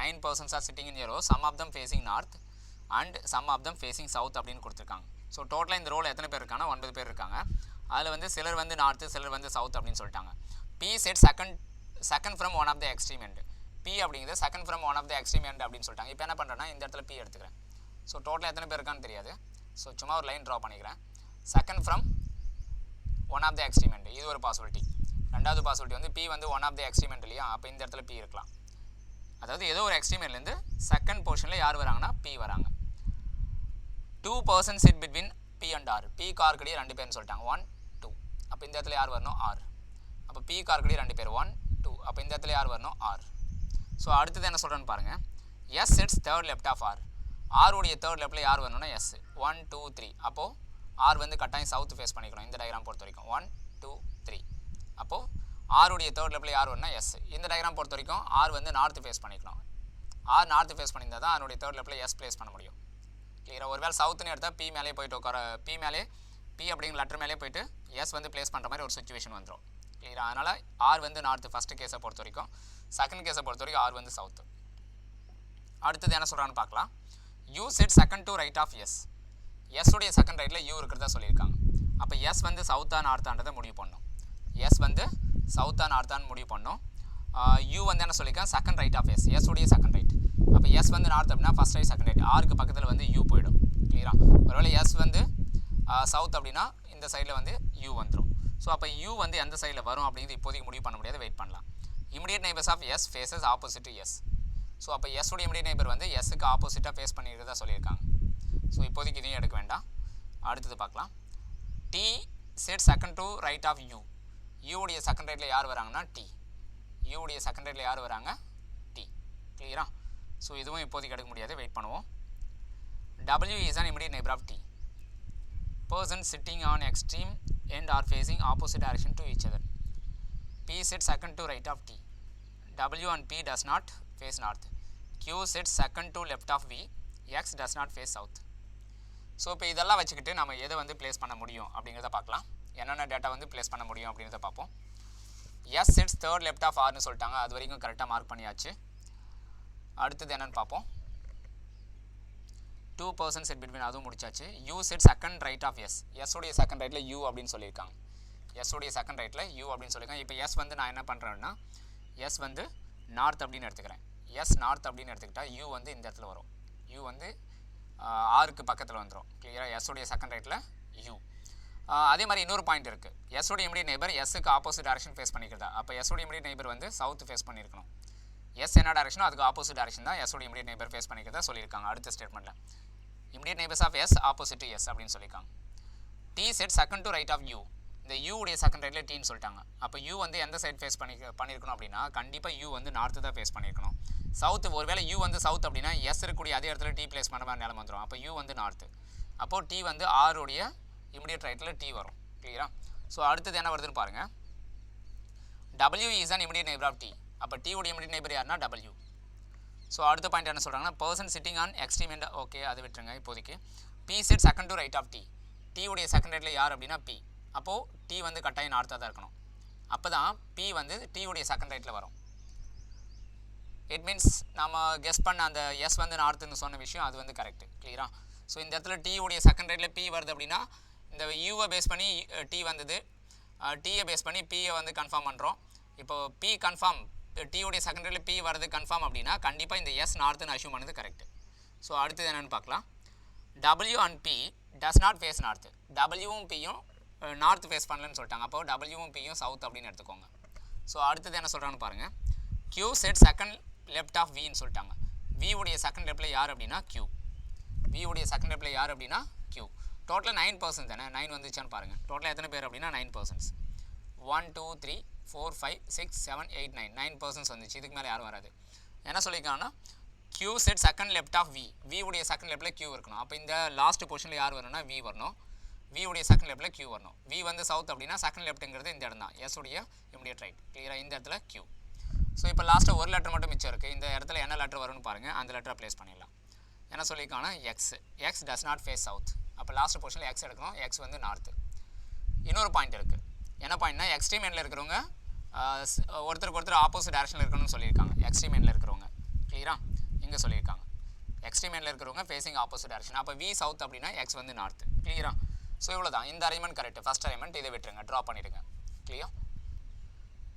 9 persons are sitting in a row. Some of them facing north and some of them facing south அப்படின்னு கொடுத்துருக்காங்க. ஸோ டோட்டலாக இந்த ரோவில் எத்தனை பேர் இருக்காங்கன்னா 9 பேர் இருக்காங்க. அதில் வந்து சிலர் வந்து நார்த்து, சிலர் வந்து சவுத் அப்படின்னு சொல்லிட்டாங்க. P set second from one of the extreme end. P அப்படிங்கிறது second from one of the extreme end அப்படின்னு சொல்லிட்டாங்க. இப்போ என்ன பண்ணுறேன்னா இந்த இடத்துல பி எடுத்துக்கிறேன். ஸோ டோட்டலாக எத்தனை பேர் இருக்கான்னு தெரியாது. ஸோ சும்மா ஒரு லைன் ட்ரா பண்ணிக்கிறேன். Second from one of the extreme end, இது ஒரு பாசிபிலிட்டி. ரெண்டாவது பாசிபிலிட்டி வந்து பி வந்து one of the extreme end இல்லையா. அப்போ இந்த இடத்துல பி இருக்கலாம். அதாவது ஏதோ ஒரு எக்ஸ்ட்ரீம் எண்ட்லேருந்து செகண்ட் போர்ஷனில் யார் வராங்கன்னா பி வராங்க. 2 persons sit between P and R. P கார்க்கடியே 2 பேர்னு சொல்லிட்டாங்க. 1 2. அப்போ இந்த இடத்துல யார் வரணும்? ஆர். அப்போ பி கார்க்கடியே 2 பேர் 1 2. அப்போ இந்த இடத்துல யார் வரணும்? ஆர். ஸோ அடுத்தது என்ன சொல்கிறேன்னு பாருங்கள். S sets third left of R. R உடைய தேர்ட் லெஃப்ட்டில் யார் வரணும்னா எஸ். 1 2 3. அப்போது ஆர் வந்து கட்டாயம் சவுத் ஃபேஸ் பண்ணிக்கணும் இந்த டயக்ராம் பொறுத்த வரைக்கும். 1 2 3. அப்போது ஆருடைய தேர்ட் லெஃப்ட்டில் யார் வரணும்னா எஸ். இந்த டயக்ராம் பொறுத்த வரைக்கும் ஆர் வந்து நார்த்து ஃபேஸ் பண்ணிக்கணும். ஆர் நார்த்து ஃபேஸ் பண்ணியிருந்தால் தான் அதனுடைய தேர்ட் லெஃப்ட்டில் எஸ் ப்ளேஸ் பண்ண முடியும். கிளியராக? ஒருவேளை சவுத்துன்னு எடுத்தால் பி மேலே போயிட்டு உட்கார, பி அப்படிங்கிற லெட்டர் மேலே போயிட்டு எஸ் வந்து ப்ளேஸ் பண்ணுற மாதிரி ஒரு சுச்சுவேஷன் வந்துடும். கிளியராக? அதனால் ஆர் வந்து நார்த்து ஃபஸ்ட்டு கேஸை பொறுத்த வரைக்கும். செகண்ட் கேஸை பொறுத்த வரைக்கும் ஆர் வந்து சவுத்து. அடுத்தது என்ன சொல்கிறான்னு பார்க்கலாம். U set second to right of S. S உடைய செகண்ட் ரைட்டில் யூ இருக்கிறதா சொல்லியிருக்காங்க. அப்போ எஸ் வந்து சவுத்தா நார்த்தான்றதை முடிவு பண்ணணும். எஸ் வந்து சவுத்தா நார்த்தான்னு முடிவு பண்ணோம். யூ வந்து என்ன சொல்லியிருக்காங்க? Second right of S. S உடைய செகண்ட் ரைட். அப்போ எஸ் வந்து நார்த் அப்படின்னா ஃபஸ்ட் ரைட் செகண்ட் ரைட். ஆருக்கு பக்கத்தில் வந்து யூ போயிடும். கிளியரா? ஒருவேளை எஸ் வந்து சவுத் அப்படின்னா இந்த சைடில் வந்து யூ வந்துடும். ஸோ அப்போ யூ வந்து எந்த சைடில் வரும் அப்படிங்கிறது இப்போதைக்கு முடிவு பண்ண முடியாது, வெயிட் பண்ணலாம். Immediate neighbours of S faces opposite to S. So அப்போ எஸ் உடைய இமிடியேட் நெய்பர் வந்து எஸ்ஸுக்கு ஆப்போசிட்டாக ஃபேஸ் பண்ணிக்கிறதா சொல்லியிருக்காங்க. ஸோ இப்போதைக்கு இதையும் எடுக்க வேண்டாம். அடுத்தது பார்க்கலாம். T set second to right of U. U உடைய செகண்ட் ரைட்டில் யார் வராங்கன்னா டி. யூ உடைய செகண்ட் ரைட்டில் யார் வராங்க? டி. கிளியரா? ஸோ இதுவும் இப்போதைக்கு எடுக்க முடியாது, வெயிட் பண்ணுவோம். W is an immediate neighbor of T. persons sitting on extreme end are facing opposite direction to each other. P sits second to right of T. W and P does not face north. Q sits second to left of V. X does not face south. So இப்போ இதெல்லாம் வச்சுக்கிட்டு நம்ம எதை வந்து place பண்ண முடியும் அப்படிங்கிறத பார்க்கலாம். என்னென்ன டேட்டா வந்து ப்ளேஸ் பண்ண முடியும் அப்படிங்கிறத பார்ப்போம். S sits third left of ஆர்னு சொல்லிட்டாங்க. அது வரைக்கும் கரெக்டாக மார்க் பண்ணியாச்சு. அடுத்தது என்னென்னு பார்ப்போம். 2 persons sit between, அதுவும் முடிச்சாச்சு. U sit second right of S. S உடைய செகண்ட் ரைட்டில் யூ அப்படின்னு சொல்லியிருக்காங்க. எஸ் உடைய செகண்ட் ரைட்டில் யூ அப்படின்னு சொல்லியிருக்காங்க. இப்போ எஸ் வந்து நான் என்ன பண்ணுறேன்னா எஸ் வந்து நார்த் அப்படின்னு எடுத்துக்கிறேன். எஸ் நார்த் அப்படின்னு எடுத்துக்கிட்டால் யூ வந்து இந்த இடத்துல வரும். யூ வந்து ஆருக்கு பக்கத்தில் வந்துடும். கிளியராக எஸ் உடைய செகண்ட் ரைட்டில் யூ. அதே மாதிரி இன்னொரு பாயிண்ட் இருக்குது. எஸ் உடைய இமிடியட் நெய்பர் எஸ்ஸுக்கு ஆப்போசிட் டைரக்ஷன் ஃபேஸ் பண்ணிக்கிறதா. அப்போ எஸ் உடைய இமிடியட் நெய்பர் வந்து சவுத் ஃபேஸ் பண்ணியிருக்கணும். எஸ் என்ன டைரக்ஷனோ அதுக்கு ஆப்போசிட் டைரக்ஷன் தான் எஸ் உடைய இமிடியட் நெய்பர் ஃபேஸ் பண்ணிக்கிறதா சொல்லியிருக்காங்க. அடுத்த ஸ்டேட்மெண்ட்டில் immediate neighbours of S opposite to S அப்படின்னு சொல்லியிருக்காங்க. T set second to right of U. இந்த யூ உடைய செகண்ட் ரைட்டில் டீன்னு சொல்லிட்டாங்க. அப்போ யூ வந்து எந்த சைட் ஃபேஸ் பண்ணியிருக்கணும் அப்படின்னா கண்டிப்பாக யூ வந்து நார்த்து தான் ஃபேஸ் பண்ணியிருக்கணும். சவுத்து ஒருவேளை யூ வந்து சவுத் அப்படின்னா எஸ் இருக்கக்கூடிய அதே இடத்துல டி பிளேஸ் பண்ண மாதிரி நிலம வந்துடும். அப்போ யூ வந்து நார்த்து. அப்போது டி வந்து ஆருடைய இமிடியட் ரைட்டில் டி வரும். கிளியரா? ஸோ அடுத்தது என்ன வருதுன்னு பாருங்கள். W is an immediate neighbour of T. அப்போ டி உடைய இமிடியட் நெய்பர் யாருன்னா W. ஸோ அடுத்த பாயிண்ட் என்ன சொல்கிறாங்கன்னா person sitting on extreme end. Okay, அது விட்டுருங்க இப்போதைக்கு. P set second to right of T. T உடைய செகண்ட் ரைட்டில் யார் அப்படின்னா பி. அப்போது டி வந்து கட்டாயம் நார்த்தாக தான் இருக்கணும். அப்போ தான் பி வந்து டி உடைய செகண்ட் ரைட்டில் வரும். இட் மீன்ஸ் நம்ம கெஸ் பண்ண அந்த எஸ் வந்து நார்த்துன்னு சொன்ன விஷயம் அது வந்து கரெக்டு. கிளியரா? ஸோ இந்த இடத்துல டி உடைய செகண்ட் ரைட்டில் பி வருது அப்படின்னா இந்த யூவை பேஸ் பண்ணி டி வந்தது. டீயை பேஸ் பண்ணி பியை வந்து கன்ஃபார்ம் பண்ணுறோம். இப்போது பி கன்ஃபார்ம், டி உடைய செகண்ட் ரைட்டில் பி வருது கன்ஃபார்ம் அப்படின்னா கண்டிப்பாக இந்த எஸ் நார்த்துன்னு அஷ்யூம் பண்ணது கரெக்டு. ஸோ அடுத்தது என்னென்னு பார்க்கலாம். W and P does not face north. டபிள்யூவும் பியும் நார்த் ஃபேஸ் பண்ணலன்னு சொல்லிட்டாங்க. அப்போது டபிள்யூவும் பியும் சவுத் அப்படின்னு எடுத்துக்கோங்க. ஸோ அடுத்தது என்ன சொல்கிறான்னு பாருங்கள். Q set second left of வின்னு சொல்லிட்டாங்க. V உடைய செகண்ட் லெஃப்டில் யார் அப்படின்னா Q. V உடைய செகண்ட் லெஃப்டில் யார் அப்படின்னா Q. டோட்டலாக 9% தானே. 9 வந்துச்சான்னு பாருங்கள். டோட்டலாக எத்தனை பேர் அப்படின்னா 9%. 1 2 3 4 5 6 7 8 9 9% வந்துச்சு. இதுக்கு மேலே யாரும் வராது. என்ன சொல்லியிருக்காங்கன்னா Q set second left of V. V உடைய செகண்ட் லெஃப்டில் Q இருக்கணும். அப்போ இந்த லாஸ்ட் பொசிஷனில் யார் வரணும்னா V வரணும். V உடைய செகண்ட் லெஃப்டில் Q வரணும். V வந்து சவுத் அப்படின்னா செகண்ட் லெஃப்ட்டுங்கிறது இந்த இடம் தான். S உடைய இமிடியட் ரைட். கிளியராக? இந்த இடத்துல Q. ஸோ இப்போ லாஸ்ட்டாக ஒரு லெட்டர் மட்டும் மிச்சம் இருக்குது. இந்த இடத்துல என்ன லெட்டர் வரும்னு பாருங்கள். அந்த லெட்டரை ப்ளேஸ் பண்ணிடலாம். என்ன சொல்லியிருக்காங்கன்னா X. X does not face south. அப்போ லாஸ்ட் பொசிஷனில் எக்ஸ் எடுக்கணும். எக்ஸ் வந்து நார்த்து. இன்னொரு பாயிண்ட் இருக்குது. என்ன பாயிண்ட்னா எக்ஸ்ட்ரீம் எண்டில் இருக்கிறவங்க ஒருத்தருக்கு ஒருத்தர் ஆப்போசிட் டேரக்ஷனில் இருக்கணும்னு சொல்லியிருக்காங்க. எக்ஸ்ட்ரீம் எண்டில் இருக்கிறவங்க. கிளியரா? இங்கே சொல்லியிருக்காங்க எக்ஸ்ட்ரீம் எண்டில் இருக்கிறவங்க ஃபேஸிங் ஆப்போசிட் டேரக்ஷன். அப்போ வி சவுத் அப்படின்னா எக்ஸ் வந்து நார்த்து. கிளியரா? ஸோ இவ்வளோ தான். இந்த அரேஞ்ச்மெண்ட் கரெக்ட். ஃபஸ்ட் அரேஞ்ச்மெண்ட் இதை விட்டுருங்க, ட்ரா பண்ணிவிடுங்க. கிளியர்?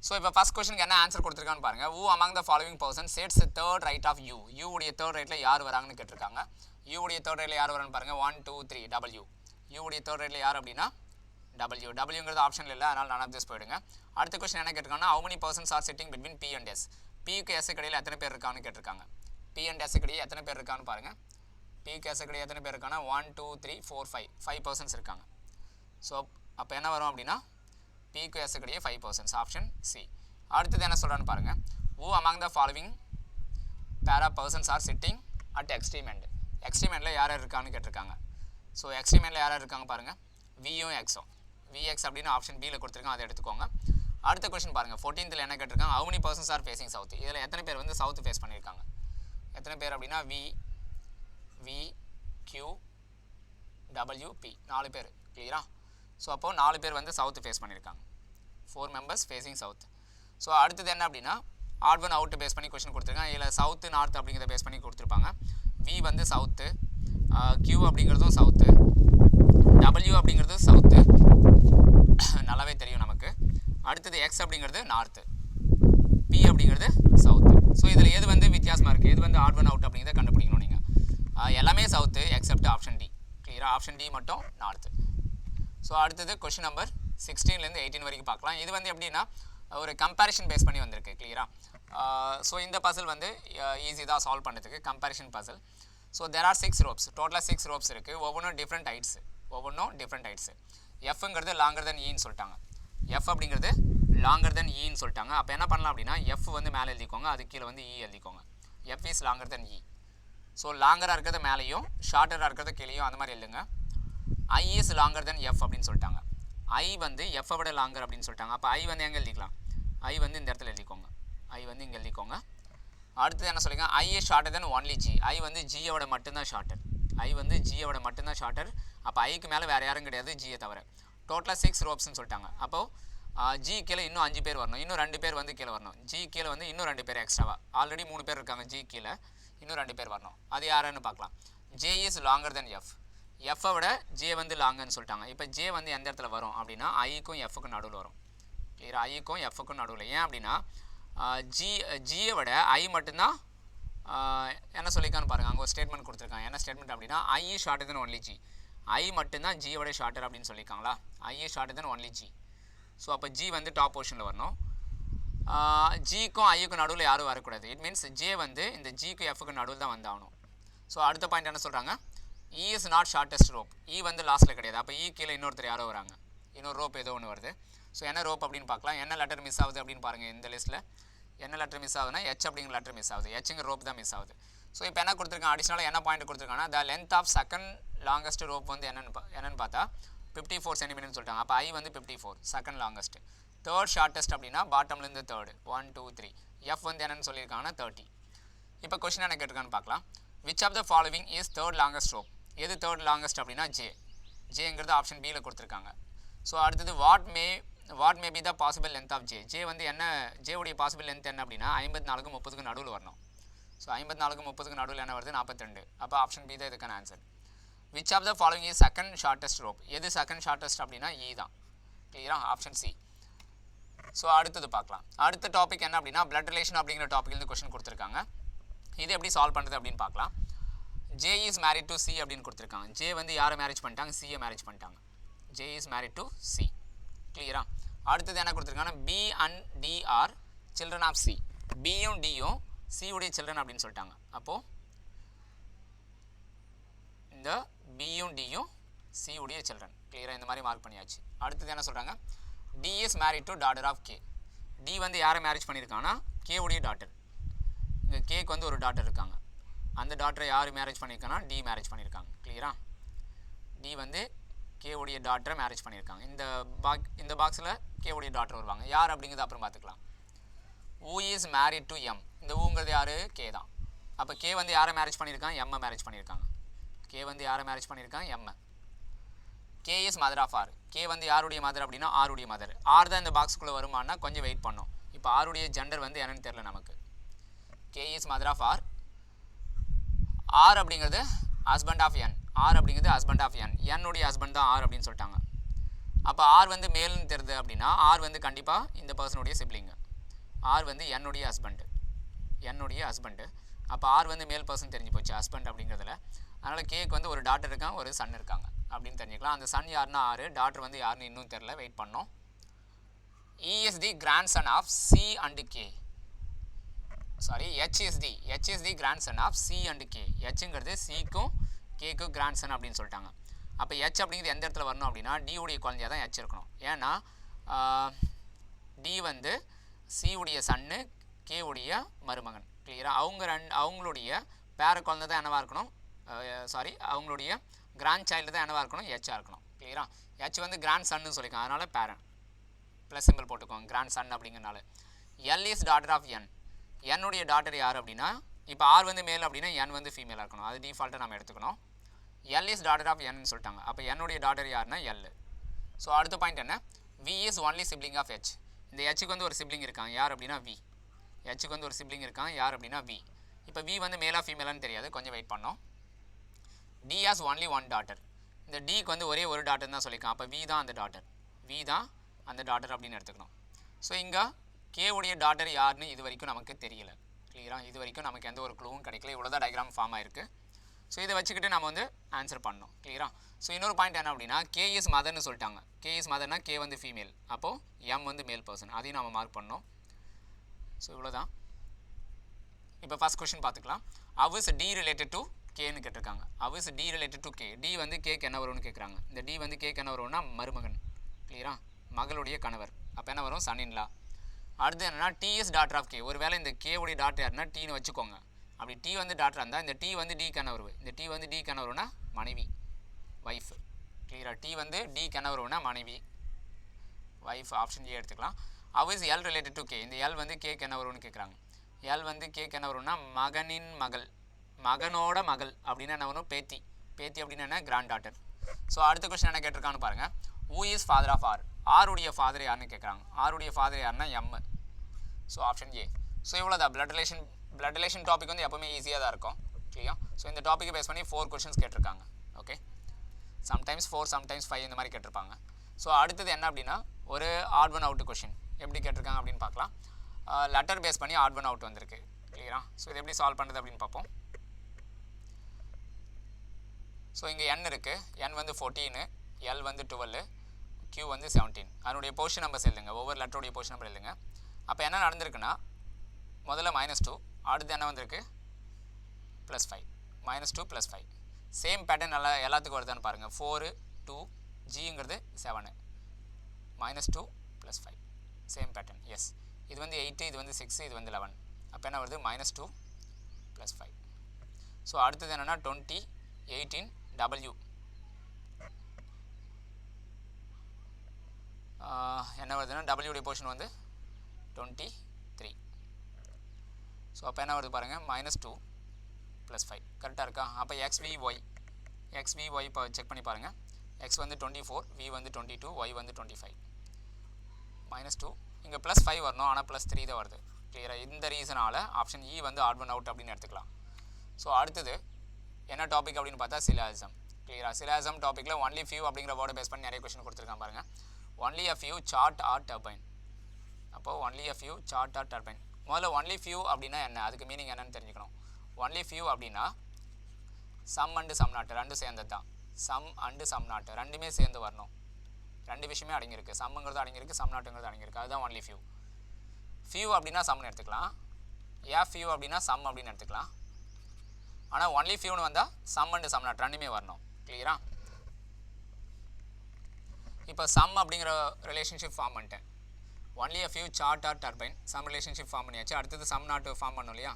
ஸோ இப்போ ஃபஸ்ட் கொஸ்டினுக்கு என்ன ஆன்சர் கொடுத்துருக்கான்னு பாருங்கள். who among the following person sits third right of U. U உடைய தேர்ட் ரைட்டில் யார் வராங்கன்னு கேட்டிருக்காங்க. யூ உடைய தேர்ட் ரைட்டில் யார் வரான்னு பாருங்கள். 1 2 3 W. யூ உடைய தேர்ட் ரைட்டில் யார் அப்படின்னா W. Wங்கிறது ஆப்ஷனில் இல்லை, அதனால் none of this போயிடுங்க. அடுத்த கொஸ்டின் என்ன கேட்டிருக்காங்கன்னா how many persons are sitting between P and S. Pக்கு S இடையில் எத்தனை பேர் இருக்கான்னு கேட்டிருக்காங்க. P and S இடையே எத்தனை பேர் இருக்கான்னு பாருங்கள். Pக்கு S இடையே எத்தனை பேர் இருக்காங்கன்னா 1 2 3 4 5 5 persons இருக்காங்க. ஸோ அப்போ என்ன வரும் அப்படின்னா Pக்கு S இடையே 5%. Option C. அடுத்தது என்ன சொல்கிறான்னு பாருங்கள். who among the following pair of persons are sitting at extreme end. Extreme எண்டில் யார் இருக்கான்னு கேட்டிருக்காங்க. ஸோ எக்ஸ்ட்ரீம் எண்டில் யார் இருக்காங்க பாருங்கள். வியும் எக்ஸும். விஎக்ஸ் அப்படின்னு ஆப்ஷன் பியில் கொடுத்துருக்காங்க, அதை எடுத்துக்கோங்க. அடுத்த கொஸ்டின் பாருங்கள். 14th என்ன கேட்டிருக்காங்க. how many persons are facing south. இதில் எத்தனை பேர் வந்து சவுத் ஃபேஸ் பண்ணியிருக்காங்க. எத்தனை பேர் அப்படின்னா வி Q W P 4 பேர். கிளியரா? ஸோ அப்போது 4 பேர் வந்து சவுத் ஃபேஸ் பண்ணியிருக்காங்க. 4 members ஃபேஸிங் சவுத். ஸோ அடுத்தது என்ன அப்படின்னா ஆட் ஒன் அவுட்டு பேஸ் பண்ணி கொஸ்டின் கொடுத்துருக்காங்க. இதில் சவுத்து நார்த் அப்படிங்கிறத பேஸ் பண்ணி கொடுத்துருப்பாங்க. வி வந்து சவுத்து, Q அப்படிங்கிறதும் சவுத்து, W அப்படிங்கிறது சவுத்து, நல்லாவே தெரியும் நமக்கு. அடுத்தது X அப்படிங்கிறது நார்த்து, P அப்படிங்கிறது சவுத்து. ஸோ இதில் எது வந்து வித்தியாசமாக இருக்குது, எது வந்து ஆட் ஒன் அவுட் அப்படிங்கிறத கண்டுபிடிக்கணும் நீங்கள். எல்லாமே சவுத்து எக்ஸப்ட் ஆப்ஷன் டி. கிளியராக? ஆப்ஷன் டி மட்டும் நார்த்து. ஸோ அடுத்தது கொஸ்டின் நம்பர் 16லேருந்து 18 வரைக்கும் பார்க்கலாம். இது வந்து எப்படின்னா ஒரு கம்பேரிஷன் பேஸ் பண்ணி வந்திருக்கு. கிளியரா? ஸோ இந்த பசில் வந்து ஈஸி தான் சால்வ் பண்ணுறதுக்கு. Comparison puzzle. So there are 6 ropes. டோட்டலாக 6 ropes இருக்குது. ஒவ்வொன்றும் டிஃப்ரெண்ட் ஹைட்ஸு. எஃப்ங்கிறது லாங்கர் தென் ஈன்னு சொல்லிட்டாங்க. எஃப் அப்படிங்கிறது லாங்கர் தென் ஈன்னு சொல்லிட்டாங்க. அப்போ என்ன பண்ணலாம் அப்படின்னா எஃப் வந்து மேலே எழுதிக்கோங்க, அது கீழே வந்து இ எழுதிக்கோங்க. F is longer than E. So லாங்கராக இருக்கிறது மேலேயும் ஷார்ட்டராக இருக்கிறது கீழேயும் அந்த மாதிரி எழுதுங்க. I is longer than F அப்படின்னு சொல்லிட்டாங்க. ஐ வந்து எஃப்பை விட லாங்கர் அப்படின்னு சொல்லிட்டாங்க. அப்போ ஐ வந்து எங்கே எழுதிக்கலாம்? ஐ வந்து இந்த இடத்துல எழுதிக்கோங்க. ஐ வந்து இங்கே எழுதிக்கோங்க. அடுத்தது என்ன சொல்லிங்க? I is shorter than only G. I வந்து ஜியோட மட்டும்தான் ஷார்ட்டர். ஐ வந்து ஜியோட மட்டும்தான் ஷார்ட்டர். அப்போ ஐக்கு மேலே வேறு யாரும் கிடையாது ஜியை தவிர. டோட்டலாக 6 ரோப்ஸ்ன்னு சொல்லிட்டாங்க. அப்போது ஜி கீழே இன்னும் 5 பேர் வரணும். இன்னும் 2 பேர் வந்து கீழே வரணும். ஜி கீழே வந்து இன்னும் 2 பேர் எக்ஸ்ட்ராவாக. ஆல்ரெடி 3 பேர் இருக்காங்க ஜி கீழே. இன்னும் 2 பேர் வரணும். அது யாருன்னு பார்க்கலாம். J is longer than F. எஃப்பை விட ஜே வந்து லாங்கர்னு சொல்லிட்டாங்க. இப்போ ஜே வந்து எந்த இடத்துல வரும் அப்படின்னா ஐக்கும் எஃப்க்கும் நடுவில் வரும். கிளியராக? ஐக்கும் எஃப்க்கும் நடுவில். ஏன் அப்படின்னா ஜியை விட ஐ மட்டும்தான் என்ன சொல்லிக்கான்னு பாருங்கள். அங்கே ஒரு ஸ்டேட்மெண்ட் கொடுத்துருக்காங்க. என்ன ஸ்டேட்மெண்ட் அப்படின்னா I is shorter than only G. I மட்டும்தான் ஜியோட ஷார்ட்டர் அப்படின்னு சொல்லியிருக்காங்களா? I is shorter than only G. So அப்போ ஜி வந்து டாப் பொசிஷனில் வரணும். ஜிக்கும் ஐக்கும் நடுவில் யாரும் வரக்கூடாது. இட் மீன்ஸ் ஜே வந்து இந்த ஜிக்கு எஃப்க்கு நடுவில் தான் வந்தாகணும். ஸோ அடுத்த பாயிண்ட் என்ன சொல்கிறாங்க? இ இஸ் நாட் ஷார்ட்டஸ்ட் ரோப். இ வந்து லாஸ்ட்டில் கிடையாது. அப்போ இ கீழே இன்னொருத்தர் யாரோ வராங்க. இன்னொரு ரோப் ஏதோ ஒன்று வருது. ஸோ என்ன ரோப் அப்படின்னு பார்க்கலாம். என்ன லெட்டர் மிஸ் ஆகுது அப்படின்னு பாருங்கள். இந்த லிஸ்ட்டில் என்ன லெட்டர் மிஸ் ஆகுதுன்னா ஹெச் அப்படிங்கிற லெட்டர் மிஸ் ஆகுது. ஹெச்ங்கிற ரோப் தான் மிஸ் ஆகுது. ஸோ இப்போ என்ன கொடுத்துருக்காங்க? அடிஷ்னலாக என்ன பாயிண்ட் கொடுத்துருக்காங்கன்னா the length of second longest rope வந்து என்னென்னு பார்த்தா 54 சென்டிமீட்டர்னு சொல்லிட்டாங்க. அப்போ ஐ வந்து 54 செகண்ட் லாங்கஸ்ட். தேர்ட் ஷார்ட்டஸ்ட் அப்படின்னா பாட்டம்லேருந்து தேர்டு 1 2 3. எஃப் வந்து என்னென்னு சொல்லியிருக்காங்கன்னா 30. இப்போ கொஸ்டின் என்ன கேட்டிருக்கான்னு பார்க்கலாம். Which of the following is third longest rope? எது தேர்ட் லாங்கஸ்ட் அப்படின்னா ஜே. ஜேங்கிறது ஆப்ஷன் பியில் கொடுத்துருக்காங்க. ஸோ அடுத்தது what may be the possible length of J. J வந்து என்ன? ஜேவுடைய பாசிபிள் லென்த் என்ன அப்படின்னா 54க்கும் 30க்கும் நடுவில் வரணும். ஸோ 54க்கும் 30க்கும் நடுவில் என்ன வருது? 42. அப்போ ஆப்ஷன் பி தான் இதுக்கான answer. Which of the following is second shortest rope? எது செகண்ட் ஷார்ட்டஸ்ட் அப்படின்னா இ தான். கிளியரா? Option C. ஸோ அடுத்தது பார்க்கலாம். அடுத்த டாபிக் என்ன அப்படின்னா பிளட் ரிலேஷன் அப்படிங்கிற டாப்பிக்லேருந்து கொஸ்டின் கொடுத்துருக்காங்க. இது எப்படி சால்வ் பண்ணுறது அப்படின்னு பார்க்கலாம். J is married to C அப்படின்னு கொடுத்துருக்காங்க. ஜே வந்து யாரை மேரேஜ் பண்ணிட்டாங்க? சியை மேரேஜ் பண்ணிட்டாங்க. J is married to C. கிளியரா? அடுத்தது என்ன கொடுத்துருக்காங்கன்னா B and D are children of C. பியும் டியும் சியுடைய சில்ட்ரன் அப்படின்னு சொல்லிட்டாங்க. அப்போது இந்த பியும் டியும் சியுடைய சில்ட்ரன். கிளியராக? இந்த மாதிரி மார்க் பண்ணியாச்சு. அடுத்தது என்ன சொல்கிறாங்க? D is married to daughter of K. D வந்து யாரை மேரேஜ் பண்ணியிருக்காங்கன்னா கே உடைய டாட்டர். இங்கே கேக்கு வந்து ஒரு டாட்டர் இருக்காங்க. அந்த டாட்டரை யார் மேரேஜ் பண்ணியிருக்காங்கன்னா டி மேரேஜ் பண்ணியிருக்காங்க. கிளியரா? டி வந்து கே உடைய டாட்டரை மேரேஜ் பண்ணியிருக்காங்க. இந்த பாக்ஸில் கே உடைய டாட்டர் வருவாங்க. யார் அப்படிங்கிறது அப்புறம் பார்த்துக்கலாம். ஊ இஸ் மேரிட் டு எம். இந்த ஊங்கிறது யார்? கே தான். அப்போ கே வந்து யாரை மேரேஜ் பண்ணியிருக்காங்க? எம்மை மேரேஜ் பண்ணியிருக்காங்க. கே வந்து யாரை மேரேஜ் பண்ணியிருக்காங்க? எம்மை. K is mother of R. K வந்து யாருடைய மதர் அப்படின்னா ஆருடைய மதர். ஆர் தான் இந்த பாக்ஸுக்குள்ளே வருமானா கொஞ்சம் வெயிட் பண்ணோம். இப்போ ஆருடைய ஜெண்டர் வந்து என்னன்னு தெரியல நமக்கு. K is mother of R. R அப்படிங்கிறது ஹஸ்பண்ட் ஆஃப் என். ஆர் அப்படிங்கிறது ஹஸ்பண்ட் ஆஃப் என். என்னுடைய ஹஸ்பண்ட் தான் ஆர் அப்படின்னு சொல்லிட்டாங்க. அப்போ ஆர் வந்து மேல்னு தெரியுது அப்படின்னா ஆர் வந்து கண்டிப்பாக இந்த பர்சனுடைய சிப்ளிங்கு. ஆர் வந்து என்னுடைய ஹஸ்பண்டு. அப்போ ஆர் வந்து மேல் பர்சன் தெரிஞ்சு போச்சு ஹஸ்பண்ட் அப்படிங்கிறதுல. அதனால் கேக்கு வந்து ஒரு டாட்டர் இருக்காங்க, ஒரு சன் இருக்காங்க அப்படின்னு தெரிஞ்சுக்கலாம். அந்த சன் யாருன்னா ஆர், டாட்டர் வந்து யாருன்னு இன்னும் தெரில, வெயிட் பண்ணோம். E is the grand son of C and K. Sorry, H is the grand son of C and K. ஹெச்ங்கிறது சிக்கும் கேக்கும் கிராண்ட் சன் அப்படின்னு சொல்லிட்டாங்க. அப்போ ஹெச் அப்படிங்கிறது எந்த இடத்துல வரணும் அப்படின்னா டி உடைய குழந்தையாக தான் ஹெச் இருக்கணும். ஏன்னா டி வந்து சி உடைய சன்னு, கே உடைய மருமகன். கிளியராக? அவங்களுடைய பேர குழந்தை தான் என்னவாக இருக்கணும்? அவங்களுடைய கிராண்ட் சைல்டு தான் என்னவாக இருக்கணும்? ஹெச்சாக இருக்கணும். கிளியரா? ஹெச் வந்து கிராண்ட் சன்னு சொல்லியிருக்காங்க. அதனால் பேரன் ப்ளஸ் சிம்பிள் போட்டுக்கோங்க, கிராண்ட் சன் அப்படிங்கிறனால. L is daughter of N. என்னுடைய டாட்டர் யார் அப்படின்னா, இப்போ ஆர் வந்து மேல் அப்படின்னா என் வந்து ஃபீமேலாக இருக்கணும். அது டிஃபால்ட்டாக நம்ம எடுத்துக்கணும். எல் இஸ் டாட்டர் ஆஃப் என்னு சொல்லிட்டாங்க. அப்போ என்னுடைய டாட்டர் யாருன்னா எல். ஸோ அடுத்த பாயிண்ட் என்ன? V is only sibling of H. இந்த ஹெச்சுக்கு வந்து ஒரு சிப்ளிங் இருக்காங்க. யார் அப்படின்னா வி. ஹெச்சுக்கு வந்து ஒரு சிப்ளிங் இருக்காங்க. யார் அப்படின்னா வி. இப்போ வி வந்து மேலா ஃபீமேலான்னு தெரியாது, கொஞ்சம் வெயிட் பண்ணோம். D has only one daughter. இந்த டிக்கு வந்து ஒரே ஒரு டாட்டர் தான் சொல்லியிருக்கான். அப்போ வி தான் அந்த டாட்டர் அப்படின்னு எடுத்துக்கணும். ஸோ இங்கே கே உடைய டாட்டர் யாருன்னு இது வரைக்கும் நமக்கு தெரியல. கிளியராக? இது வரைக்கும் நமக்கு எந்த ஒரு க்ளூவும் கிடைக்கல. இவ்வளோ தான் டயக்ராம் ஃபார்ம் ஆயிருக்கு. ஸோ இதை வச்சுக்கிட்டு நம்ம வந்து ஆன்சர் பண்ணணும். கிளியரா? ஸோ இன்னொரு பாயிண்ட் என்ன அப்படின்னா கே இஸ் மதர்னு சொல்லிட்டாங்க. கே இஸ் மதர்னா கே வந்து ஃபீமேல், அப்போது எம் வந்து மேல் பர்சன். அதையும் நம்ம மார்க் பண்ணோம். ஸோ இவ்வளோ தான். இப்போ ஃபஸ்ட் கொஸ்டின் பார்த்துக்கலாம். How is T related to கேன்னு கேட்டிருக்காங்க. How is T related to K. D வந்து கேக்கு என்ன வரும்னு கேட்குறாங்க. இந்த டி வந்து கேக்கு என்ன வரும்னா மருமகன். கிளியரா? மகளுடைய கணவர். அப்போ என்ன வரும்? Son in law. அடுத்து என்னன்னா D is daughter of K. ஒரு வேளை இந்த கே உடைய டாட்டர் யாருன்னா டீன்னு வச்சுக்கோங்க. அப்படி டி வந்து டாட்டர் இருந்தால் இந்த டி வந்து டிக்கு என்ன வருது? இந்த டி வந்து டிக்கு என்ன வரும்னா மனைவி, ஒய்ஃப். கிளியராக டி வந்து டிக்கு என்ன வரும்னா மனைவி, வைஃப், ஆப்ஷன் ஏ எடுத்துக்கலாம். How is L related to K, இந்த எல் வந்து கேக்கு என்ன வரும்னு கேட்குறாங்க. எல் வந்து கேக்கு என்ன வரும்னா மகனின் மகள், மகனோட மகள் அப்படின்னா என்ன வரும், பேத்தி. பேத்தி அப்படின்னா என்ன, கிராண்ட் டாட்டர். ஸோ அடுத்த கொஸ்டின் என்ன கேட்டிருக்கான்னு பாருங்கள். Who is father of R, ஆருடைய ஃபாதர் யாருன்னு கேட்குறாங்க. ஆருடைய ஃபாதர் யாருன்னா M. So option A. So இவ்வளோ தான் பிளட் ரிலேஷன் டாபிக் வந்து எப்போவுமே ஈஸியாக தான் இருக்கும். கிளியர். ஸோ இந்த டாப்பிக்கை பேஸ் பண்ணி 4 கொஸ்டின்ஸ் கேட்டிருக்காங்க. ஓகே, சம்டைம்ஸ் 4 சம்டைம்ஸ் 5 இந்த மாதிரி கேட்டிருப்பாங்க. ஸோ அடுத்தது என்ன அப்படின்னா ஒரு ஆட் ஒன் அவுட் கொஸ்டின் எப்படி கேட்டிருக்காங்க அப்படின்னு பார்க்கலாம். லெட்டர் பேஸ் பண்ணி ஆட் ஒன் அவுட் வந்திருக்கு. கிளியரா. ஸோ இது எப்படி சால்வ் பண்ணுறது அப்படின்னு பார்ப்போம். ஸோ இங்கே n இருக்குது, n வந்து 14, l வந்து 12, q வந்து 17. அதனுடைய பொசிஷன் நம்பர்ஸ் எழுதுங்க, ஒவ்வொரு லெட்டருடைய பொசிஷன் நம்பர் எழுதுங்க. அப்போ என்ன நடந்திருக்குன்னா முதல்ல -2, அடுத்து என்ன வந்திருக்கு +5, -2 +5. சேம் பேட்டர்ன் எல்லாத்துக்கும் வருதான்னு பாருங்கள். 4 2 ஜிங்கிறது 7, -2 +5 சேம் பேட்டர்ன். எஸ், இது வந்து 8, இது வந்து 6, இது வந்து 11. அப்போ என்ன வருது -2 +5. ஸோ அடுத்தது என்னென்னா 20 18 W என்ன வருதுன்னா W உடைய போர்ஷன் வந்து 23. ஸோ அப்போ என்ன வருது பாருங்கள் -2 +5 கரெக்டாக இருக்கா. அப்போ XVY இப்போ செக் பண்ணி பாருங்கள். X வந்து 24, V வந்து 22, Y வந்து 25. -2 இங்கே +5 வரணும், ஆனால் +3 தான் வருது. கிளியராக. இந்த ரீசனால் ஆப்ஷன் இ வந்து ஆட் ஒன் அவுட் அப்படின்னு எடுத்துக்கலாம். ஸோ அடுத்தது என்ன டாபிக் அப்படின்னு பார்த்தா சிலாசம். கிளியராக. சிலாசம் டாப்பிக்கில் ஒன்லி ஃபியூ அப்படிங்கிற வேர்டை பேஸ் பண்ணி நிறைய கொஸ்டின் கொடுத்துருக்கான் பாருங்கள். Only a few chart R turbine. அப்போது only a few chart R turbine. முதல்ல ஒன்லி ஃபியூ அப்படின்னா என்ன, அதுக்கு மீனிங் என்னன்னு தெரிஞ்சுக்கணும். ஒன்லி ஃபியூ அப்படின்னா சம் அண்டு சம் நாட்டு ரெண்டும் சேர்ந்தது தான். சம் அண்டு சம் நாட்டு ரெண்டுமே சேர்ந்து வரணும். ரெண்டு விஷயமே அடங்கியிருக்கு. சம்முங்கிறது அடங்கியிருக்கு, சம் நாட்டுங்கிறது அடங்கியிருக்கு. அதுதான் ஒன்லி ஃபியூ. ஃபியூ அப்படின்னா சம்னு எடுத்துக்கலாம், ஃபியூ அப்படின்னா சம் அப்படின்னு எடுத்துக்கலாம். ஆனால் ஒன்லி ஃபியூன்னு வந்தால் சம் அண்டு சம் நாட் ரெண்டுமே வரணும். கிளியரா. இப்போ சம் அப்படிங்கிற ரிலேஷன்ஷிப் ஃபார்ம் பண்ணிட்டேன். Only a few chart R turbine some relationship form பண்ணியாச்சு. அடுத்தது சம் நாட் ஃபார்ம் பண்ணணும் இல்லையா,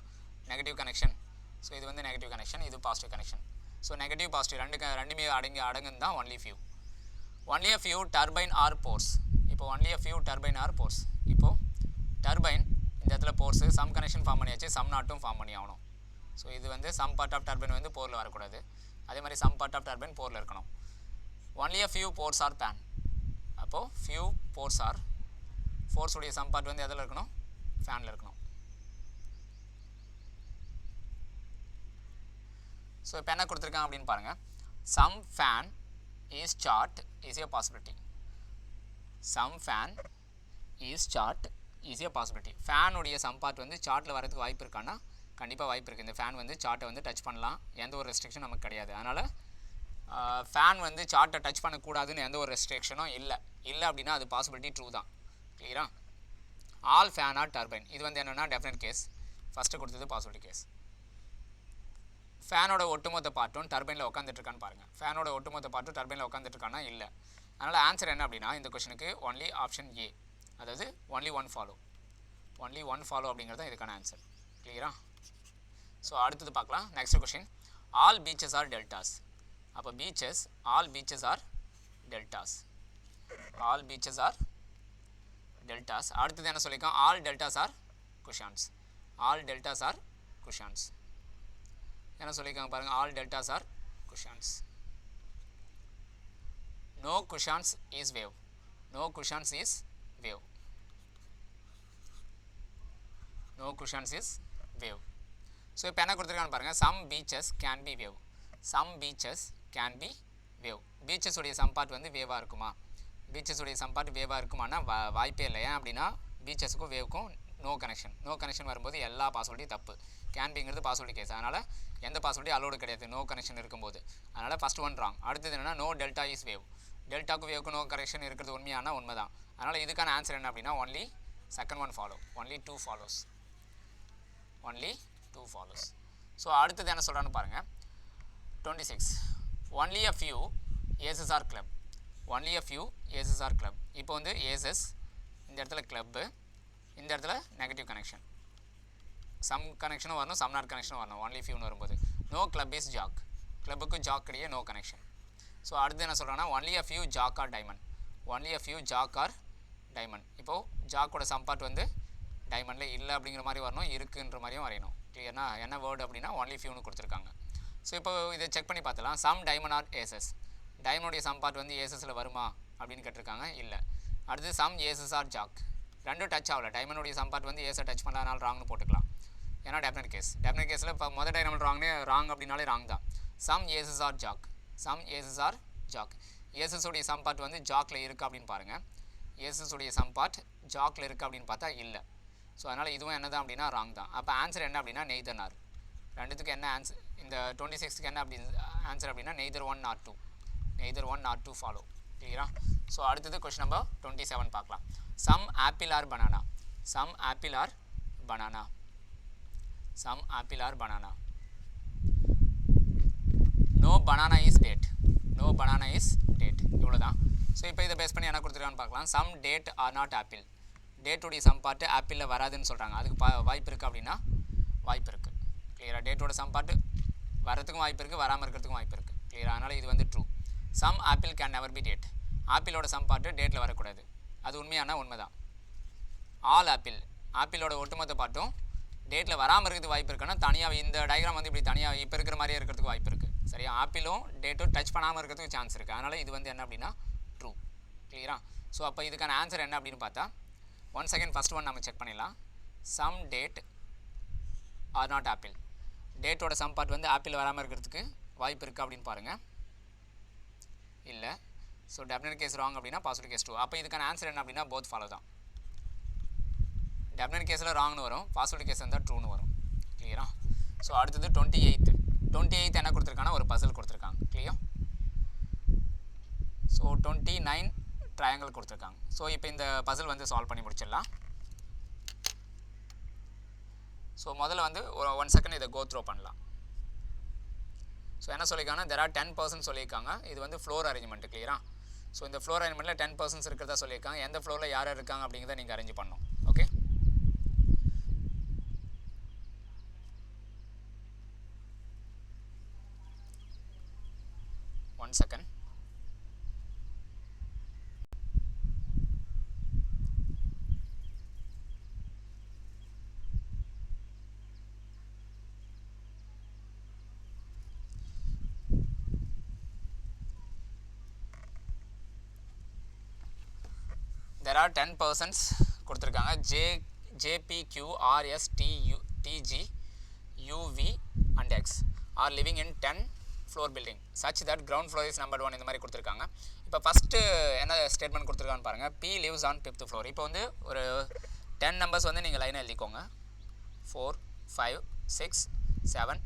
நெகட்டிவ் கனெக்ஷன். ஸோ இது வந்து நெகட்டிவ் கனெக்ஷன், இது positive connection. So negative positive ரெண்டுமே அடங்குன்னு தான் only few. Only a few turbine are force. இப்போ only a few turbine are force. இப்போது டர்பைன் இந்த இடத்துல போர்ஸு, சம் கனெக்ஷன் ஃபார்ம் பண்ணியாச்சு, சம் நாட்டும் ஃபார்ம் பண்ணி ஆகணும். ஸோ இது வந்து சம் பார்ட் ஆஃப் டர்பைன் வந்து போரில் வரக்கூடாது, அதே மாதிரி சம் பார்ட் ஆஃப் டர்பைன் போரில் இருக்கணும். Only a few force are fan. அப்போது ஃபியூ போர்ஸ் ஆர், ஃபோர்ஸுடைய சம் பார்ட் வந்து எதில் இருக்கணும், ஃபேனில் இருக்கணும். ஸோ இப்போ என்ன கொடுத்துருக்காங்க அப்படின்னு பாருங்கள். Some fan is chart is a possibility. Some fan is chart is a possibility. ஃபேனுடைய சம் பார்ட் வந்து சார்ட்டில் வரதுக்கு வாய்ப்பு இருக்கான்னா கண்டிப்பாக வாய்ப்பு இருக்குது. இந்த ஃபேன் வந்து சார்ட்டை வந்து டச் பண்ணலாம், எந்த ஒரு ரெஸ்ட்ரிக்ஷன் நமக்கு கிடையாது. அதனால் ஃபேன் வந்து சார்ட்டை டச் பண்ணக்கூடாதுன்னு எந்த ஒரு ரெஸ்ட்ரிக்ஷனும் இல்லை அப்படின்னா அது பாசிபிலிட்டி ட்ரூ தான். கிளியரா. ஆல் ஃபேன் ஆர் டர்பைன், இது வந்து என்னென்னா டெஃபினட் கேஸ். ஃபஸ்ட்டு கொடுத்தது பாசிபிலிட்டி கேஸ். ஃபேனோட ஒட்டுமொத்த பார்ட்டும் டர்பைனில் உட்காந்துட்ருக்கான்னு பாருங்கள். ஃபேனோட ஒட்டுமொத்த பார்ட்டும் டர்பைனில் உட்காந்துட்ருக்கானா இல்லை. அதனால் ஆன்சர் என்ன அப்படின்னா இந்த கொஷனுக்கு ஒன்லி ஆப்ஷன் ஏ, அதாவது ஒன்லி ஒன் ஃபாலோ அப்படிங்கிறது தான் இதுக்கான ஆன்சர். கிளியரா. ஸோ அடுத்தது பார்க்கலாம். Next question. All beaches are deltas. அப்போ beaches, all beaches are deltas. All beaches are deltas. அடுத்தது என்ன சொல்லியிருக்கோம், all deltas are cushions. All deltas are cushions என்ன சொல்லியிருக்காங்க பாருங்கள். All deltas are cushions. No cushions is wave. No cushions is wave. No cushions is wave. So இப்போ என்ன கொடுத்துருக்கான்னு பாருங்கள். Some beaches can be wave. Some beaches can be wave. பீச்சஸுடைய some part வந்து வேவாக இருக்குமா, பீச்சஸுடைய சம்பார்ட் வேவாக இருக்குமானா வாய்ப்பே இல்லை. ஏன் அப்படின்னா பீச்சஸுக்கும் வேவுக்கும் நோ கனெக்ஷன் வரும்போது எல்லா பாசிபிலிட்டியும் தப்பு. கேன்பிங்கிறது பாசிபிலிட்டி கேஸ், அதனால் எந்த பாசிபிலிட்டி அலோடு கிடையாது நோ கனெக்ஷன் இருக்கும்போது. அதனால் ஃபஸ்ட் ஒன் ராங். அடுத்தது என்னென்னா நோ டெல்டா இஸ் வேவ். டெல்டாக்கும் வேவுக்கும் நோ கனெக்ஷன் இருக்கிறது உண்மையான உண்மை தான். அதனால் இதுக்கான ஆன்சர் என்ன அப்படின்னா only second one follow, only 2 follows. Only 2 follows. So அடுத்தது என்ன சொல்கிறான்னு பாருங்கள். 26. Only a few aces are club. Only a few aces are club. இப்போ வந்து ஏசஸ் இந்த இடத்துல கிளப்பு, இந்த இடத்துல நெகட்டிவ் கனெக்ஷன். சம் கனெக்ஷனும் வரணும், சம் நாட் கனெக்ஷனும் வரணும் ஒன்லி ஃபியூன்னு வரும்போது. No club is jack. கிளப்புக்கும் ஜாக் இடையே நோ கனெக்ஷன். ஸோ அடுத்து என்ன சொல்கிறாங்கன்னா only a few jack are diamond, only a few jack are diamond. இப்போது ஜாக்கோட சம்பார்ட் வந்து டைமண்டில் இல்லை அப்படிங்கிற மாதிரி வரணும், இருக்குன்ற மாதிரியும் வரையணும். கிளியர்னா என்ன வேர்டு அப்படின்னா ஒன்லி ஃபியூன்னு கொடுத்துருக்காங்க. ஸோ இப்போ இதை செக் பண்ணி பார்த்தலாம். சம் டைமண்ட் ஆர் ஏசஸ், டைமண்டுடைய சம்பார்ட் வந்து ஏசஸில் வருமா அப்படின்னு கேட்டிருக்காங்க, இல்லை. அடுத்து சம் ஏசஸ் ஆர் ஜாக், ரெண்டும் டச் ஆகல. டைமண்டுடைய சம்பார்ட் வந்து ஏஸை டச் பண்ணாதனால ராங்னு போட்டுக்கலாம், ஏன்னா டெஃபினட் கேஸ். டெஃபினட் கேஸில் இப்போ மொதல் டைமண்ட் ராங் அப்படின்னாலே ராங் தான். Some aces are jack, some aces are jack. ஏசஸுடைய சம்பார்ட் வந்து ஜாக்கில் இருக்குது அப்படின்னு பாருங்கள். ஏசஸுடைய சம்பார்ட் ஜாக்கில் இருக்குது அப்படின்னு பார்த்தா இல்லை. ஸோ அதனால் இதுவும் என்ன தான் அப்படின்னா ராங் தான். அப்போ ஆன்சர் என்ன அப்படின்னா நெய்தர் நார். ரெண்டுத்துக்கு என்ன ஆன்சர், இந்த 26க்கு என்ன அப்படி ஆன்சர் அப்படின்னா neither 1 nor 2, neither 1 nor 2 follow. கிளியரா? ஸோ அடுத்தது கொஸ்டின் நம்பர் 27 பார்க்கலாம். Some apple are banana, some apple are banana, some apple are banana. No banana is date, no banana is date, இவ்வளோ தான். ஸோ இப்போ இதை பேஸ் பண்ணி என்ன கொடுத்துருக்கான்னு பார்க்கலாம். Some date are not apple, டேட்டுடைய சம்பார்ட்டு ஆப்பிளில் வராதுன்னு சொல்கிறாங்க. அதுக்கு வாய்ப்பு இருக்குது அப்படின்னா வாய்ப்பு இருக்குது. கிளியராக? டேட்டோட சம்பார்ட்டு வரத்துக்கும் வாய்ப்பு இருக்குது, வராமல் இருக்கிறதுக்கும் வாய்ப்பு இருக்குது. கிளியராக? அதனால் இது வந்து true. Some apple can never be date, ஆப்பிளோட சம்பார்ட்டு டேட்டில் வரக்கூடாது, அது உண்மையான உண்மை தான். ஆல் ஆப்பிள், ஆப்பிளோட ஒட்டுமொத்த பாட்டும் டேட்டில் வராமல் இருக்கிறது வாய்ப்பு இருக்குன்னா தனியாக இந்த டயக்ராம் வந்து இப்படி தனியாக இப்போ இருக்கிற மாதிரியே இருக்கிறதுக்கு வாய்ப்பு இருக்குது. சரியா? ஆப்பிளும் டேட்டும் டச் பண்ணாமல் இருக்கிறதுக்கு சான்ஸ் இருக்குது. அதனால் இது வந்து என்ன அப்படின்னா ட்ரூ. கிளியரா? ஸோ அப்போ இதுக்கான ஆன்சர் என்ன அப்படின்னு பார்த்தா ஒன் செகண்ட் ஃபஸ்ட் ஒன் நம்ம செக் பண்ணிடலாம். Some date are not apple, டேட்டோட சம்பார்ட் வந்து ஆப்பிள் வராமல் இருக்கிறதுக்கு வாய்ப்பு இருக்குது அப்படின்னு பாருங்கள், இல்லை. ஸோ டெஃபினட் கேஸ் ராங் அப்படின்னா பாசிட்டிவ் கேஸ் 2. அப்போ இதுக்கான ஆன்சர் என்ன அப்படின்னா போத் ஃபாலோ தான். டெஃபினட் கேஸில் ராங்னு வரும், பாசிட்டிவ் கேஸ் இருந்தால் ட்ரூன்னு வரும். கிளியரா? ஸோ அடுத்தது 28 என்ன கொடுத்துருக்காங்கன்னா ஒரு பசில் கொடுத்துருக்காங்க. கிளியர்? ஸோ 29 ட்ரையாங்கிள் கொடுத்துருக்காங்க. ஸோ இப்போ இந்த பசில் வந்து சால்வ் பண்ணி முடிச்சிடலாம். ஸோ முதல்ல வந்து ஒரு 1 செகண்ட் இதை கோ த்ரோ பண்ணலாம். ஸோ என்ன சொல்லியிருக்காங்கன்னா there are 10% சொல்லியிருக்காங்க. இது வந்து ஃப்ளோர் அரேஞ்ச்மெண்ட். கிளியரா? ஸோ இந்த ஃப்ளோர் அரேஞ்ச்மெண்ட்டில் 10% இருக்கிறதா சொல்லியிருக்காங்க. எந்த ஃப்ளோரில் யார் இருக்காங்க அப்படிங்கிறத நீங்கள் அரேஞ்ச் பண்ணணும். Okay, one second. there are 10% கொடுத்துருக்காங்க. JPQRSTG UV and X are living in 10 floor building such that ground floor is numbered 1. இந்த மாதிரி கொடுத்துருக்காங்க. இப்போ ஃபஸ்ட்டு என்ன ஸ்டேட்மெண்ட் கொடுத்துருக்கான்னு பாருங்கள். P lives on 5th floor. இப்போ வந்து ஒரு 10 நம்பர்ஸ் வந்து நீங்கள் லைனாக எழுதிக்கோங்க. 4 5 6 7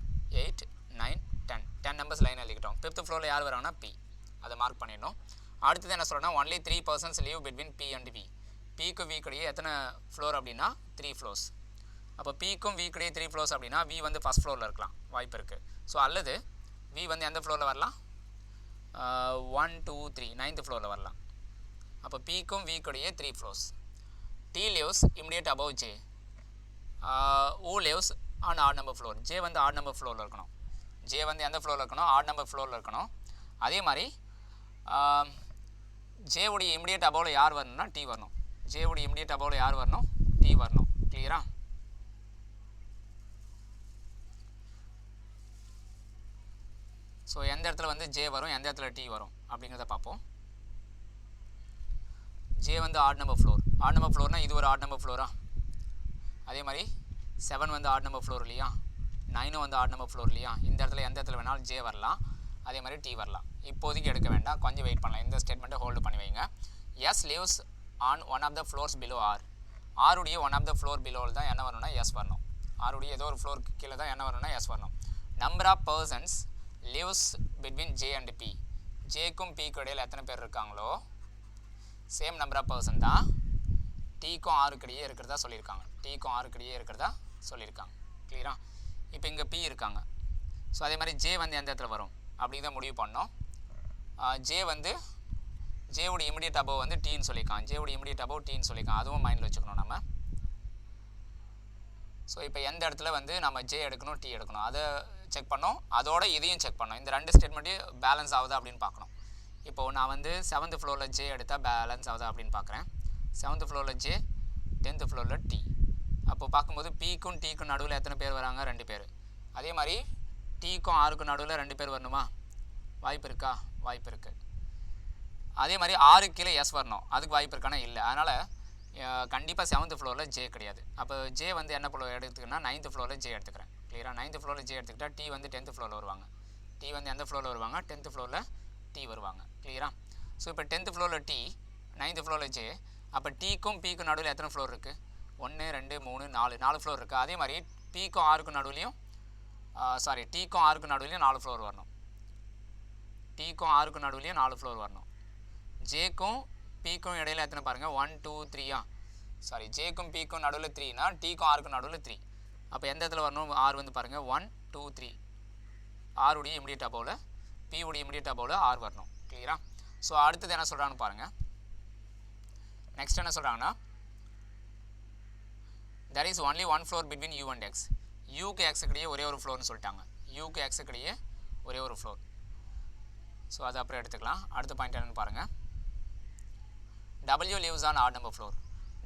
8 9 10 நம்பர்ஸ் லைனாக எழுதிக்கிட்டோம். 5th ஃப்ளோரில் யார் வராங்கன்னா P, அதை மார்க் பண்ணிடணும். அடுத்தது என்ன சொல்கிறேன்னா only 3% leave between P and V. Pக்கு V கூடயே எத்தனை ஃப்ளோர் அப்படின்னா 3 ஃப்ளோர்ஸ். அப்போ Pக்கும் V கூடயே 3 ஃப்ளோர்ஸ் அப்படின்னா V வந்து ஃபஸ்ட் ஃப்ளோரில் இருக்கலாம், வாய்ப்பு இருக்குது. ஸோ அல்லது V வந்து எந்த ஃப்ளோரில் வரலாம்? 1 2 3 9th ஃப்ளோரில் வரலாம். அப்போ Pக்கும் V கூடயே 3 floors. T lives immediate above J. who lives on odd number floor. J வந்து odd number ஃப்ளோரில் இருக்கணும். J வந்து எந்த ஃப்ளோரில் இருக்கணும்? odd number ஃப்ளோரில் இருக்கணும். அதே மாதிரி J உடைய இமிடியேட் அபோவில் யார் வரணும்னா T வரணும். J உடைய இமிடியேட் அபோவில் யார் வரணும்? T வரணும். கிளியரா? ஸோ எந்த இடத்துல வந்து J வரும், எந்த இடத்துல T வரும் அப்படிங்கிறத பார்ப்போம். J வந்து odd number floor. Odd number ஃப்ளோர்னால் இது ஒரு ஆட் நம்பர் ஃப்ளோரா? அதே மாதிரி 7 வந்து ஆட் நம்பர் ஃப்ளோர் இல்லையா? 9 வந்து ஆட் நம்பர் ஃப்ளோர் இல்லையா? இந்த இடத்துல எந்த இடத்துல வேணாலும் J வரலாம், அதே மாதிரி T வரலாம். இப்போதைக்கு எடுக்க வேண்டாம், கொஞ்சம் வெயிட் பண்ணலாம். இந்த ஸ்டேட்மெண்ட்டை ஹோல்டு பண்ணி வைங்க. S lives on one of the floors below R. ஆருடைய ஒன் ஆஃப் த ஃப்ளோர் பிலோவில் தான் என்ன வரணும்னா எஸ் வரணும். ஆருடைய ஏதோ ஒரு ஃப்ளோருக்கு கீழே தான் என்ன வரணும்னா எஸ் வரணும். Number of persons lives between J and P. Jக்கும் Pக்கு இடையில் எத்தனை பேர் இருக்காங்களோ சேம் நம்பர் ஆஃப் பர்சன் தான் Tக்கும் Rக்கு இடையே இருக்கிறதா சொல்லியிருக்காங்க. Tக்கும் Rக்கு இடையே இருக்கிறதா சொல்லியிருக்காங்க. கிளியரா? இப்போ இங்கே P இருக்காங்க. ஸோ அதே மாதிரி J வந்து எந்த இடத்துல வரும் அப்படி தான் முடிவு பண்ணோம். J வந்து Jவுடைய இமிடியேட் அபோவ் வந்து Tன்னு சொல்லியிருக்காங்க. Jவுடைய இமிடியேட் அபோவ் Tன்னு சொல்லியிருக்காங்க. அதுவும் மைண்டில் வச்சுக்கணும் நம்ம. ஸோ இப்போ எந்த இடத்துல வந்து நம்ம J எடுக்கணும், T எடுக்கணும் அதை செக் பண்ணோம். அதோட இதையும் செக் பண்ணோம். இந்த ரெண்டு ஸ்டேட்மெண்ட்டையும் பேலன்ஸ் ஆகுதா அப்படின்னு பார்க்கணும். இப்போது நான் வந்து 7th ஃப்ளோரில் ஜே எடுத்தால் பேலன்ஸ் ஆகுதா அப்படின்னு பார்க்குறேன். 7th ஃப்ளோரில் ஜே, 10th ஃப்ளோரில் டி. அப்போது பார்க்கும்போது பிக்கும் டிக்கும் நடுவில் எத்தனை பேர் வராங்க? 2 பேர். அதே மாதிரி டிக்கும் ஆருக்கும் நடுவில் 2 பேர் வரணுமா? வாய்ப்பு இருக்கா? வாய்ப்பு இருக்குது. அதே மாதிரி 6 கீழே எஸ் வரணும், அதுக்கு வாய்ப்பு இருக்கானா? இல்லை. அதனால் கண்டிப்பாக 7th ஃப்ளோரில் ஜே கிடையாது. அப்போ ஜே வந்து என்ன ஃப்ளோர் எடுத்துக்கன்னா 9th ஃப்ளோரில் ஜே எடுத்துக்கிறேன். கிளியராக 9th ஃப்ளோரில் ஜே எடுத்துக்கிட்டால் டி வந்து 10th ஃப்ளோரில் வருவாங்க. டி வந்து எந்த ஃப்ளோரில் வருவாங்க? 10th ஃப்ளோரில் டி வருவாங்க. கிளியராக? ஸோ இப்போ 10th ஃப்ளோரில் டி, 9th ஃப்ளோரில் ஜே. அப்போ டிக்கும் பிக்கும் நடுவில் எத்தனை ஃப்ளோர் இருக்குது? 1 2 3 4 ஃப்ளோர் இருக்குது. அதே மாதிரி பிக்கும் ஆருக்கும் நடுவுலையும் டிக்கும் ஆருக்கும் நடுவுலையும் 4 ஃப்ளோர் வரணும். டிக்கும் ஆருக்கும் நடுவுலையும் 4 ஃப்ளோர் வரணும். ஜேக்கும் பிக்கும் இடையில எத்தனை பாருங்கள்? 1 2 3 ஜேக்கும் பிக்கும் நடுவில் 3னா டிக்கும் ஆருக்கும் நடுவில் 3. அப்போ எந்த இடத்துல வரணும்? ஆர் வந்து பாருங்கள் 1 2 3. ஆருடைய இமிடியேட் அபோவில், பி உடைய இமிடியேட் அபோவில் ஆர் வரணும். கிளியரா? ஸோ அடுத்தது என்ன சொல்கிறாங்கன்னு பாருங்கள். நெக்ஸ்ட் என்ன சொல்கிறாங்கன்னா, there is only one floor between u and x. யூக்கு எக்ஸுக்கு இடையே ஒரே ஒரு ஃப்ளோர்னு சொல்லிட்டாங்க. யூக்கு எக்ஸுக்கு இடையே ஒரே ஒரு ஃப்ளோர். ஸோ அது அப்புறம் எடுத்துக்கலாம். அடுத்த பாயிண்ட் என்னென்னு பாருங்கள். W lives on odd number floor.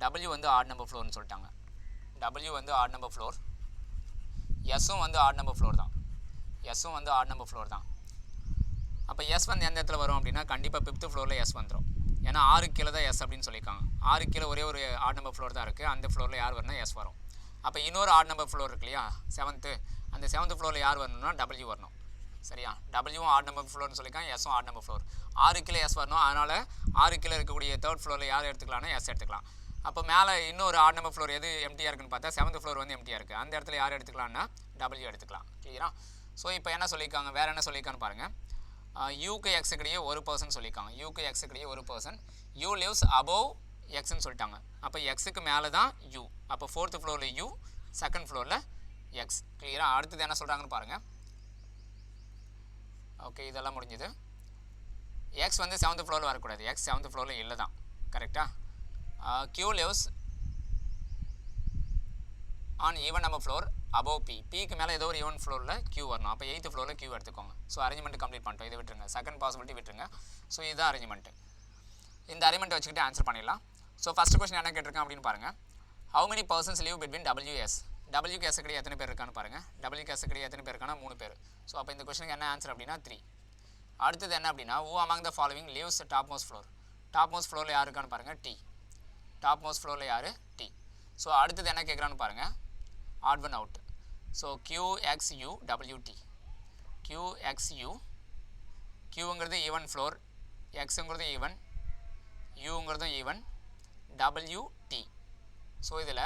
W வந்து odd number floorனு சொல்லிட்டாங்க. W வந்து odd number floor. எஸ்ஸும் வந்து odd number floor தான். எஸ்ஸும் வந்து odd number floor தான். அப்போ எஸ் வந்து எந்த இடத்துல வரும் அப்படின்னா கண்டிப்பாக 5th ஃப்ளோரில் எஸ் வந்துடும். ஏன்னா 6 கீழே தான் எஸ் அப்படின்னு சொல்லியிருக்காங்க. 6 கீழே ஒரே ஒரு ஆட் நம்பர் ஃப்ளோர் தான் இருக்குது. அந்த ஃப்ளோரில் யார் வரணும்? எஸ் வரும். அப்போ இன்னொரு ஆட் நம்பர் ஃப்ளோர் இருக்கு இல்லையா, 7th, அந்த 7th ஃப்ளோரில் யார் வரணும்னா W வரணும். சரியா? டபிள்யூவும் ஆட் நம்பர் ஃப்ளோர்னு சொல்லியிருக்காங்க, எஸ்ஸும் ஆட் நம்பர் ஃப்ளோர். 6 கீழே எஸ் வரணும். அதனால் 6 கீழே இருக்கக்கூடிய 3rd ஃப்ளோரில் யார் எடுத்துக்கலாம்னா எஸ் எடுத்துக்கலாம். அப்போ மேலே இன்னொரு ஆட் நம்பர் ஃப்ளோர் எது எம்டியாக இருக்குன்னு பார்த்தா 7th ஃப்ளோர் வந்து எம்டியாக இருக்குது. அந்த இடத்துல யார் எடுத்துக்கலாம்னா W எடுத்துக்கலாம். கிளியரா? ஸோ இப்போ என்ன சொல்லியிருக்காங்க, வேறு என்ன சொல்லியிருக்கான்னு பாருங்கள். யூக்கு எக்ஸுக்கிடையே ஒரு பர்சன் சொல்லியிருக்காங்க. யூக்கு எக்ஸுக்கிடையே ஒரு பர்சன். யூ லிவ்ஸ் அபோவ் எக்ஸ்ன்னு சொல்லிட்டாங்க. அப்போ எக்ஸுக்கு மேலே தான் யூ. அப்போ 4th ஃப்ளோரில் யூ, 2nd ஃப்ளோரில் எக்ஸ். கிளியராக? அடுத்தது என்ன சொல்கிறாங்கன்னு பாருங்கள். ஓகே, இதெல்லாம் முடிஞ்சுது. எக்ஸ் வந்து 7th ஃப்ளோரில் வரக்கூடாது. எக்ஸ் 7th ஃப்ளோரில் இல்லை தான். கரெக்டாக? Q lives on even number floor above P. பிக்கு மேலே ஏதோ ஒரு ஈவன் ஃப்ளோரில் க்யூ வரணும். அப்போ 8th ஃப்ளோரில் க்யூ எடுத்துக்கோங்க. ஸோ அரேஞ்ச்மெண்ட் கம்ப்ளீட் பண்ணிட்டோம். இதை விட்டுருங்க. செகண்ட் பாசிபிலிட்டி விட்டுருங்க. ஸோ இதுதான் அரேஞ்ச்மெண்ட்டு. இந்த அரேஞ்ச்மெண்ட் வச்சுக்கிட்டு ஆன்சர் பண்ணிடலாம். ஸோ ஃபஸ்ட் கொஸ்டின் என்ன கேட்டிருக்கேன் அப்படின்னு பாருங்கள். How many persons live between WS? Wக்கு எஸ் கிடையாது எத்தனை பேர் இருக்கான்னு பாருங்கள். Wக்கு எஸ் கிடையாது எத்தனை பேர் இருக்கானா? 3 பேர். ஸோ அப்போ இந்த கொஸ்டினுக்கு என்ன ஆன்சர் அப்படின்னா 3. அடுத்தது என்ன அப்படின்னா, who among the following lives top most floor? Top most ஃப்ளோரில் யார் இருக்கான்னு பாருங்கள். டி. டாப் மோஸ்ட் ஃப்ளோரில் யார்? டி. ஸோ அடுத்தது என்ன கேட்குறான்னு பாருங்கள். Odd one out. So QXU WT. QXU, Qங்கிறது ஈவன் ஃப்ளோர், எக்ஸுங்கிறது ஈவன், யூங்கிறதும் ஈவன், WT. ஸோ இதில்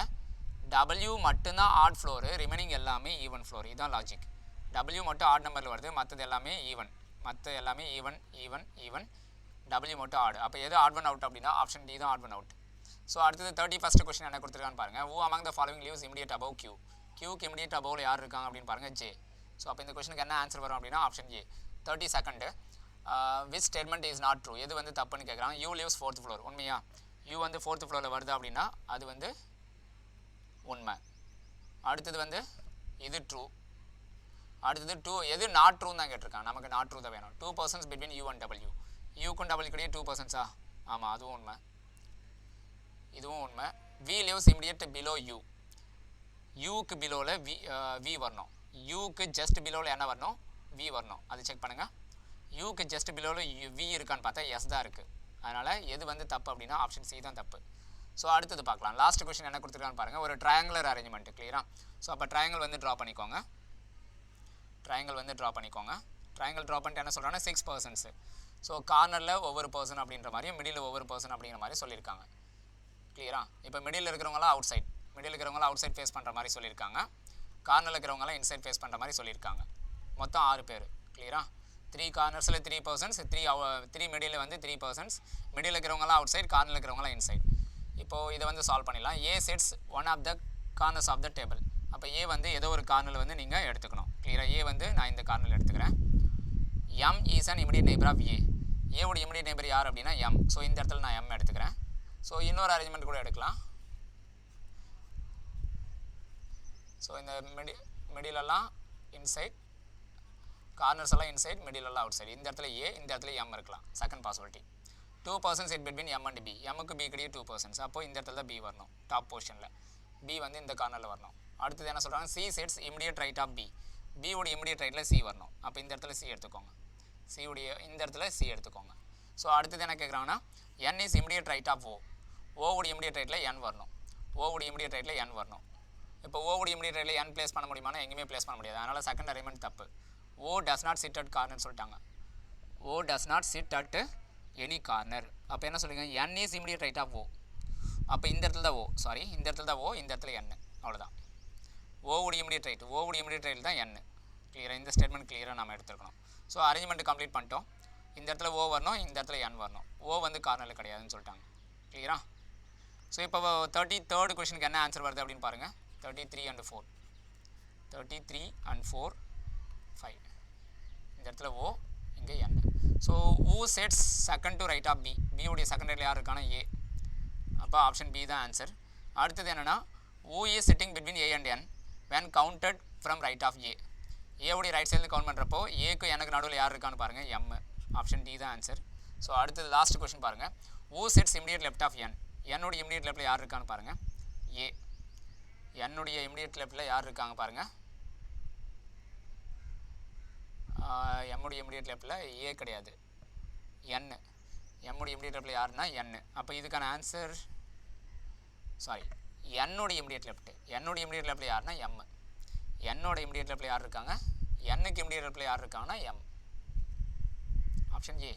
W மட்டும்தான் ஆட் ஃப்ளோரு, ரிமைனிங் எல்லாமே ஈவன் ஃப்ளோர். இதுதான் லாஜிக். W மட்டும் ஆட் நம்பரில் வருது, மற்றது எல்லாமே ஈவன். மற்ற எல்லாமே ஈவன் ஈவன் ஈவன், W மட்டும் ஆடு. அப்போ எது ஆட் ஒன் அவுட் அப்படின்னா ஆப்ஷன் டி தான் ஆட் ஒன் அவுட். ஸோ அடுத்தது 31st கொஸ்டின் என்ன கொடுத்துருக்கான்னு பாருங்கள். who among the following lives immediate above Q? Qக்கு இமிடியேட் அபோவில் யார் இருக்காங்க அப்படின்னு பாருங்கள். ஜே. ஸோ அப்போ இந்த கொஸ்டினுக்கு என்ன ஆன்சர் வரும் அப்படின்னா option A. 32nd, which statement is not true? எது வந்து தப்புன்னு கேட்குறாங்க. You lives 4th floor. உண்மையா? யூ வந்து 4th ஃப்ளோரில் வருது அப்படின்னா அது வந்து உண்மை. அடுத்தது வந்து இது ட்ரூ. அடுத்தது டூ எது நாட் ட்ரூன்னு தான் கேட்டிருக்காங்க. நமக்கு நாட் ட்ரூ தான் வேணும். 2 persons between U and W. யூக்கும் W கிடையாது 2 persons. ஆமாம், அதுவும் உண்மை. இதுவும் உண்மை. V lives immediate below U. யூக்கு பிலோவில் வி வரணும். யூக்கு ஜஸ்ட் பிலோவில் என்ன வரணும்? வி வரணும். அது செக் பண்ணுங்கள். யூக்கு ஜஸ்ட் பிலோவில் வி இருக்கான்னு பார்த்தா எஸ் தான் இருக்குது. அதனால் எது வந்து தப்பு அப்படின்னா ஆப்ஷன் சி தான் தப்பு. ஸோ அடுத்தது பார்க்கலாம். லாஸ்ட் கொஸ்டின் என்ன கொடுத்துருக்கான்னு பாருங்கள். ஒரு ட்ரையாங்குலர் அரேஞ்ச்மெண்ட். கிளியரா? ஸோ அப்போ ட்ரையாங்கிள் வந்து ட்ரா பண்ணிக்கோங்க. ட்ரையாங்கிள் ட்ரா பண்ணிட்டு என்ன சொல்கிறாங்கன்னா 6 persons. ஸோ கார்னரில் ஒவ்வொரு பர்சன் அப்படின்ற மாதிரியும் மிடில் ஒவ்வொரு பர்சன் அப்படிங்கிற மாதிரி சொல்லியிருக்காங்க. கிளியரா? இப்போ மிடில் இருக்கிறவங்களாம் அவுட் சைட், மிடில் இருக்கிறவங்களாம் அவுட் சைட் ஃபேஸ் பண்ணுற மாதிரி சொல்லியிருக்காங்க. கார்னரில் இருக்கிறவங்களாம் இன்சைட் ஃபேஸ் பண்ணுற மாதிரி சொல்லியிருக்காங்க. மொத்தம் 6 பேர். கிளியரா? 3 கார்னர்ஸில் 3 persons, 3 மிடில் வந்து 3 persons. மிடில் இருக்கிறவங்களாம் அவுட் சைட், கார்னரில் இருக்கிறவங்களாம் இன்சைட். இப்போது இதை வந்து சால்வ் பண்ணிடலாம். A sits one of the corners of the table. அப்போ ஏ வந்து ஏதோ ஒரு கார்னரில் வந்து நீங்கள் எடுத்துக்கணும். கிளியராக? ஏ வந்து நான் இந்த கார்னரில் எடுத்துக்கிறேன். M is an immediate neighbour of A. ஏவோட இமிடியேட் நெய்பர் யார் அப்படின்னா எம். ஸோ இந்த இடத்துல நான் எம் எடுத்துக்கிறேன். ஸோ இன்னொரு அரேஞ்ச்மெண்ட் கூட எடுக்கலாம். ஸோ இந்த மிடிலெல்லாம் இன்சைட், கார்னர்ஸ் எல்லாம் இன்சைட், மிடில் எல்லாம் அவுட் சைடு. இந்த இடத்துல ஏ, இந்த இடத்துல எம் இருக்கலாம். Second possibility. 2% sit between M and P. எம்முக்கு பி கிடையாது 2%. அப்போ இந்த இடத்துல தான் பி வரணும், டாப் போர்ஷனில். பி வந்து இந்த கார்னரில் வரணும். அடுத்தது என்ன சொல்கிறாங்க, C sits immediate right of P. பியோட இமிடியேட் ரைட்டில் சி வரணும். அப்போ இந்த இடத்துல சி எடுத்துக்கோங்க. சியுடைய இந்த இடத்துல சி எடுத்துக்கோங்க. ஸோ அடுத்தது என்ன கேட்குறாங்கன்னா, N is immediate right of O. ஓவுடைய இமிடியேட் ரைட்டில் என் வரணும். ஓவுடைய இமிடியேட் ரைட்டில் என் வரணும். இப்போ ஓவுடைய இமிடியேட் ரைட்டில் என் பிளேஸ் பண்ண முடியுமானா எங்கேயுமே பிளேஸ் பண்ண முடியாது. அதனால் செகண்ட் அரைன்மெண்ட் தப்பு. O does not sit at corner சொல்லிட்டாங்க. O does not sit at any corner. அப்போ என்ன சொல்லுங்க, N is immediate right of O. அப்போ இந்த இடத்துல தான் ஓ, சாரி இந்த இடத்துல தான் ஓ, இந்த இடத்துல என். அவ்வளோதான். ஓவுடைய இமிடியேட் ரைட், ஓவுடைய இமிடியேட் ரைட் தான் என். கிளியராக இந்த ஸ்டேட்மெண்ட் கிளியராக நம்ம எடுத்துருக்கணும். ஸோ அரேஞ்ச்மெண்ட் கம்ப்ளீட் பண்ணிட்டோம். இந்த இடத்துல ஓ வரணும், இந்த இடத்துல என் வரணும். ஓ வந்து கார்னரில் கிடையாதுன்னு சொல்லிட்டாங்க. கிளியரா? ஸோ இப்போ 33rd கொஷனுக்கு என்ன ஆன்சர் வருது அப்படின்னு பாருங்கள். 33 and 4. 33 and 4, 5. இந்த இடத்துல ஓ, இங்கே N. So U sits second to right of P. பியோடைய செகண்ட் ரைட்டில் யார் இருக்கானா ஏ. அப்போ ஆப்ஷன் பி தான் ஆன்சர். அடுத்தது என்னென்னா, U is sitting between A and N when counted from right of A. ஏவுடைய ரைட் சைடில் கவுண்ட் பண்ணுறப்போ ஏக்கு எனக்கு நடுவில் யார் இருக்கான்னு பாருங்கள், எம். ஆப்ஷன் டி தான் ஆன்சர். ஸோ அடுத்தது லாஸ்ட் கொஸ்டின் பாருங்கள். U sits immediate left of N. என்னுடைய இமிடியேட் லெஃப்ட்டில் யார் இருக்கான்னு பாருங்கள், ஏ. என்னுடைய இமிடியேட் லெஃப்ட்டில் யார் இருக்காங்க பாருங்கள், எம்முடைய இமிடியேட் லெஃப்ட்டில் ஏ கிடையாது, என். எம்முடைய இமிடியேட் லெஃப்ட்டில் யாருன்னா என். அப்போ இதுக்கான ஆன்சர், சாரி, என்னுடைய இமிடியேட் லெஃப்ட். என்னுடைய இமிடியேட் லெஃப்ட்டில் யாருன்னா எம். என்னோட இமிடியேட் லெஃப்ட்டில் யார் இருக்காங்க, என்னுக்கு இமிடியேட் லெஃப்ட்டில் யார் இருக்காங்கன்னா எம். Option A.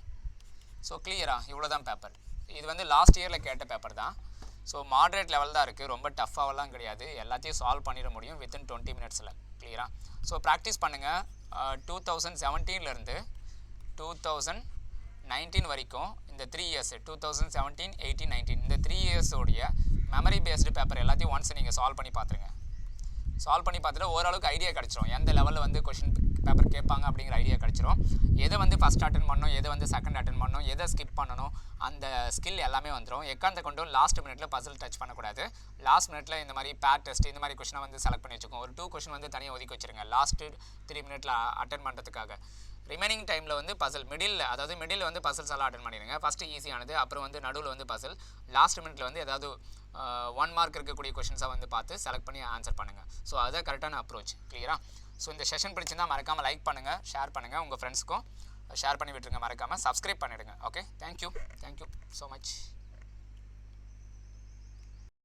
ஸோ கிளியரா? இவ்வளோ தான் பேப்பர். இது வந்து லாஸ்ட் இயரில் கேட்ட பேப்பர் தான். ஸோ மாட்ரேட் லெவல் தான் இருக்குது, ரொம்ப டஃப்பாகலாம் கிடையாது. எல்லாத்தையும் சால்வ் பண்ணிட முடியும் வித்தின் 20 minutesல. கிளியரா? ஸோ ப்ராக்டிஸ் பண்ணுங்கள். 2017 2019 வரைக்கும் இந்த 3 years 2017, 18, 19 இந்த 3 years உடைய மெமரி பேஸ்டு பேப்பர் எல்லாத்தையும் ஒன்ஸ் நீங்கள் சால்வ் பண்ணி பார்த்துருங்க. சால்வ் பண்ணி பார்த்துட்டு ஓரளவுக்கு ஐடியா கிடச்சிரும், எந்த லெவலில் வந்து கொஷின் பேப்பர் கேட்பாங்க அப்படிங்கிற ஐடியா கிடச்சிரும். எதை வந்து ஃபஸ்ட் அட்டன் பண்ணணும், எதை வந்து செகண்ட் அட்டன் பண்ணணும், எதை ஸ்கிப் பண்ணணும், அந்த ஸ்கில் எல்லாமே வந்துடும். எக்காந்த கொண்டும் லாஸ்ட் மினிட்ல பசில் டச் பண்ணக்கூடாது. லாஸ்ட் மினிட்ல இந்த மாதிரி பேர் டெஸ்ட் இந்த மாதிரி கொஷினை வந்து செலக்ட் பண்ணி வச்சுக்கோங்க. ஒரு 2 கொஷின் வந்து தனியாக ஒதுக்கி வச்சுருங்க லாஸ்ட்டு 3 minutesல அட்டன் பண்ணுறதுக்காக. ரிமைனிங் டைமில் வந்து பசில் மிடில், அதாவது மிடில் வந்து பசில்ஸ் எல்லாம் அட்டன் பண்ணிடுங்க. ஃபஸ்ட்டு ஈஸியானது, அப்புறம் வந்து நடுவில் வந்து பசில், லாஸ்ட் மினிட்ல வந்து ஏதாவது 1 mark இருக்கக்கூடிய கொஷின்ஸாக வந்து பார்த்து செலக்ட் பண்ணி ஆன்சர் பண்ணுங்கள். ஸோ அதுதான் கரெக்டான அப்ரோச். கிளியரா? ஸோ இந்த செஷன் பிடிச்சிருந்தால் மறக்காமல் லைக் பண்ணுங்கள், ஷேர் பண்ணுங்கள், உங்கள் ஃப்ரெண்ட்ஸ்க்கும் ஷேர் பண்ணி விட்டுருங்க. மறக்காமல் சப்ஸ்கிரைப் பண்ணிவிடுங்க. Okay, thank you so much.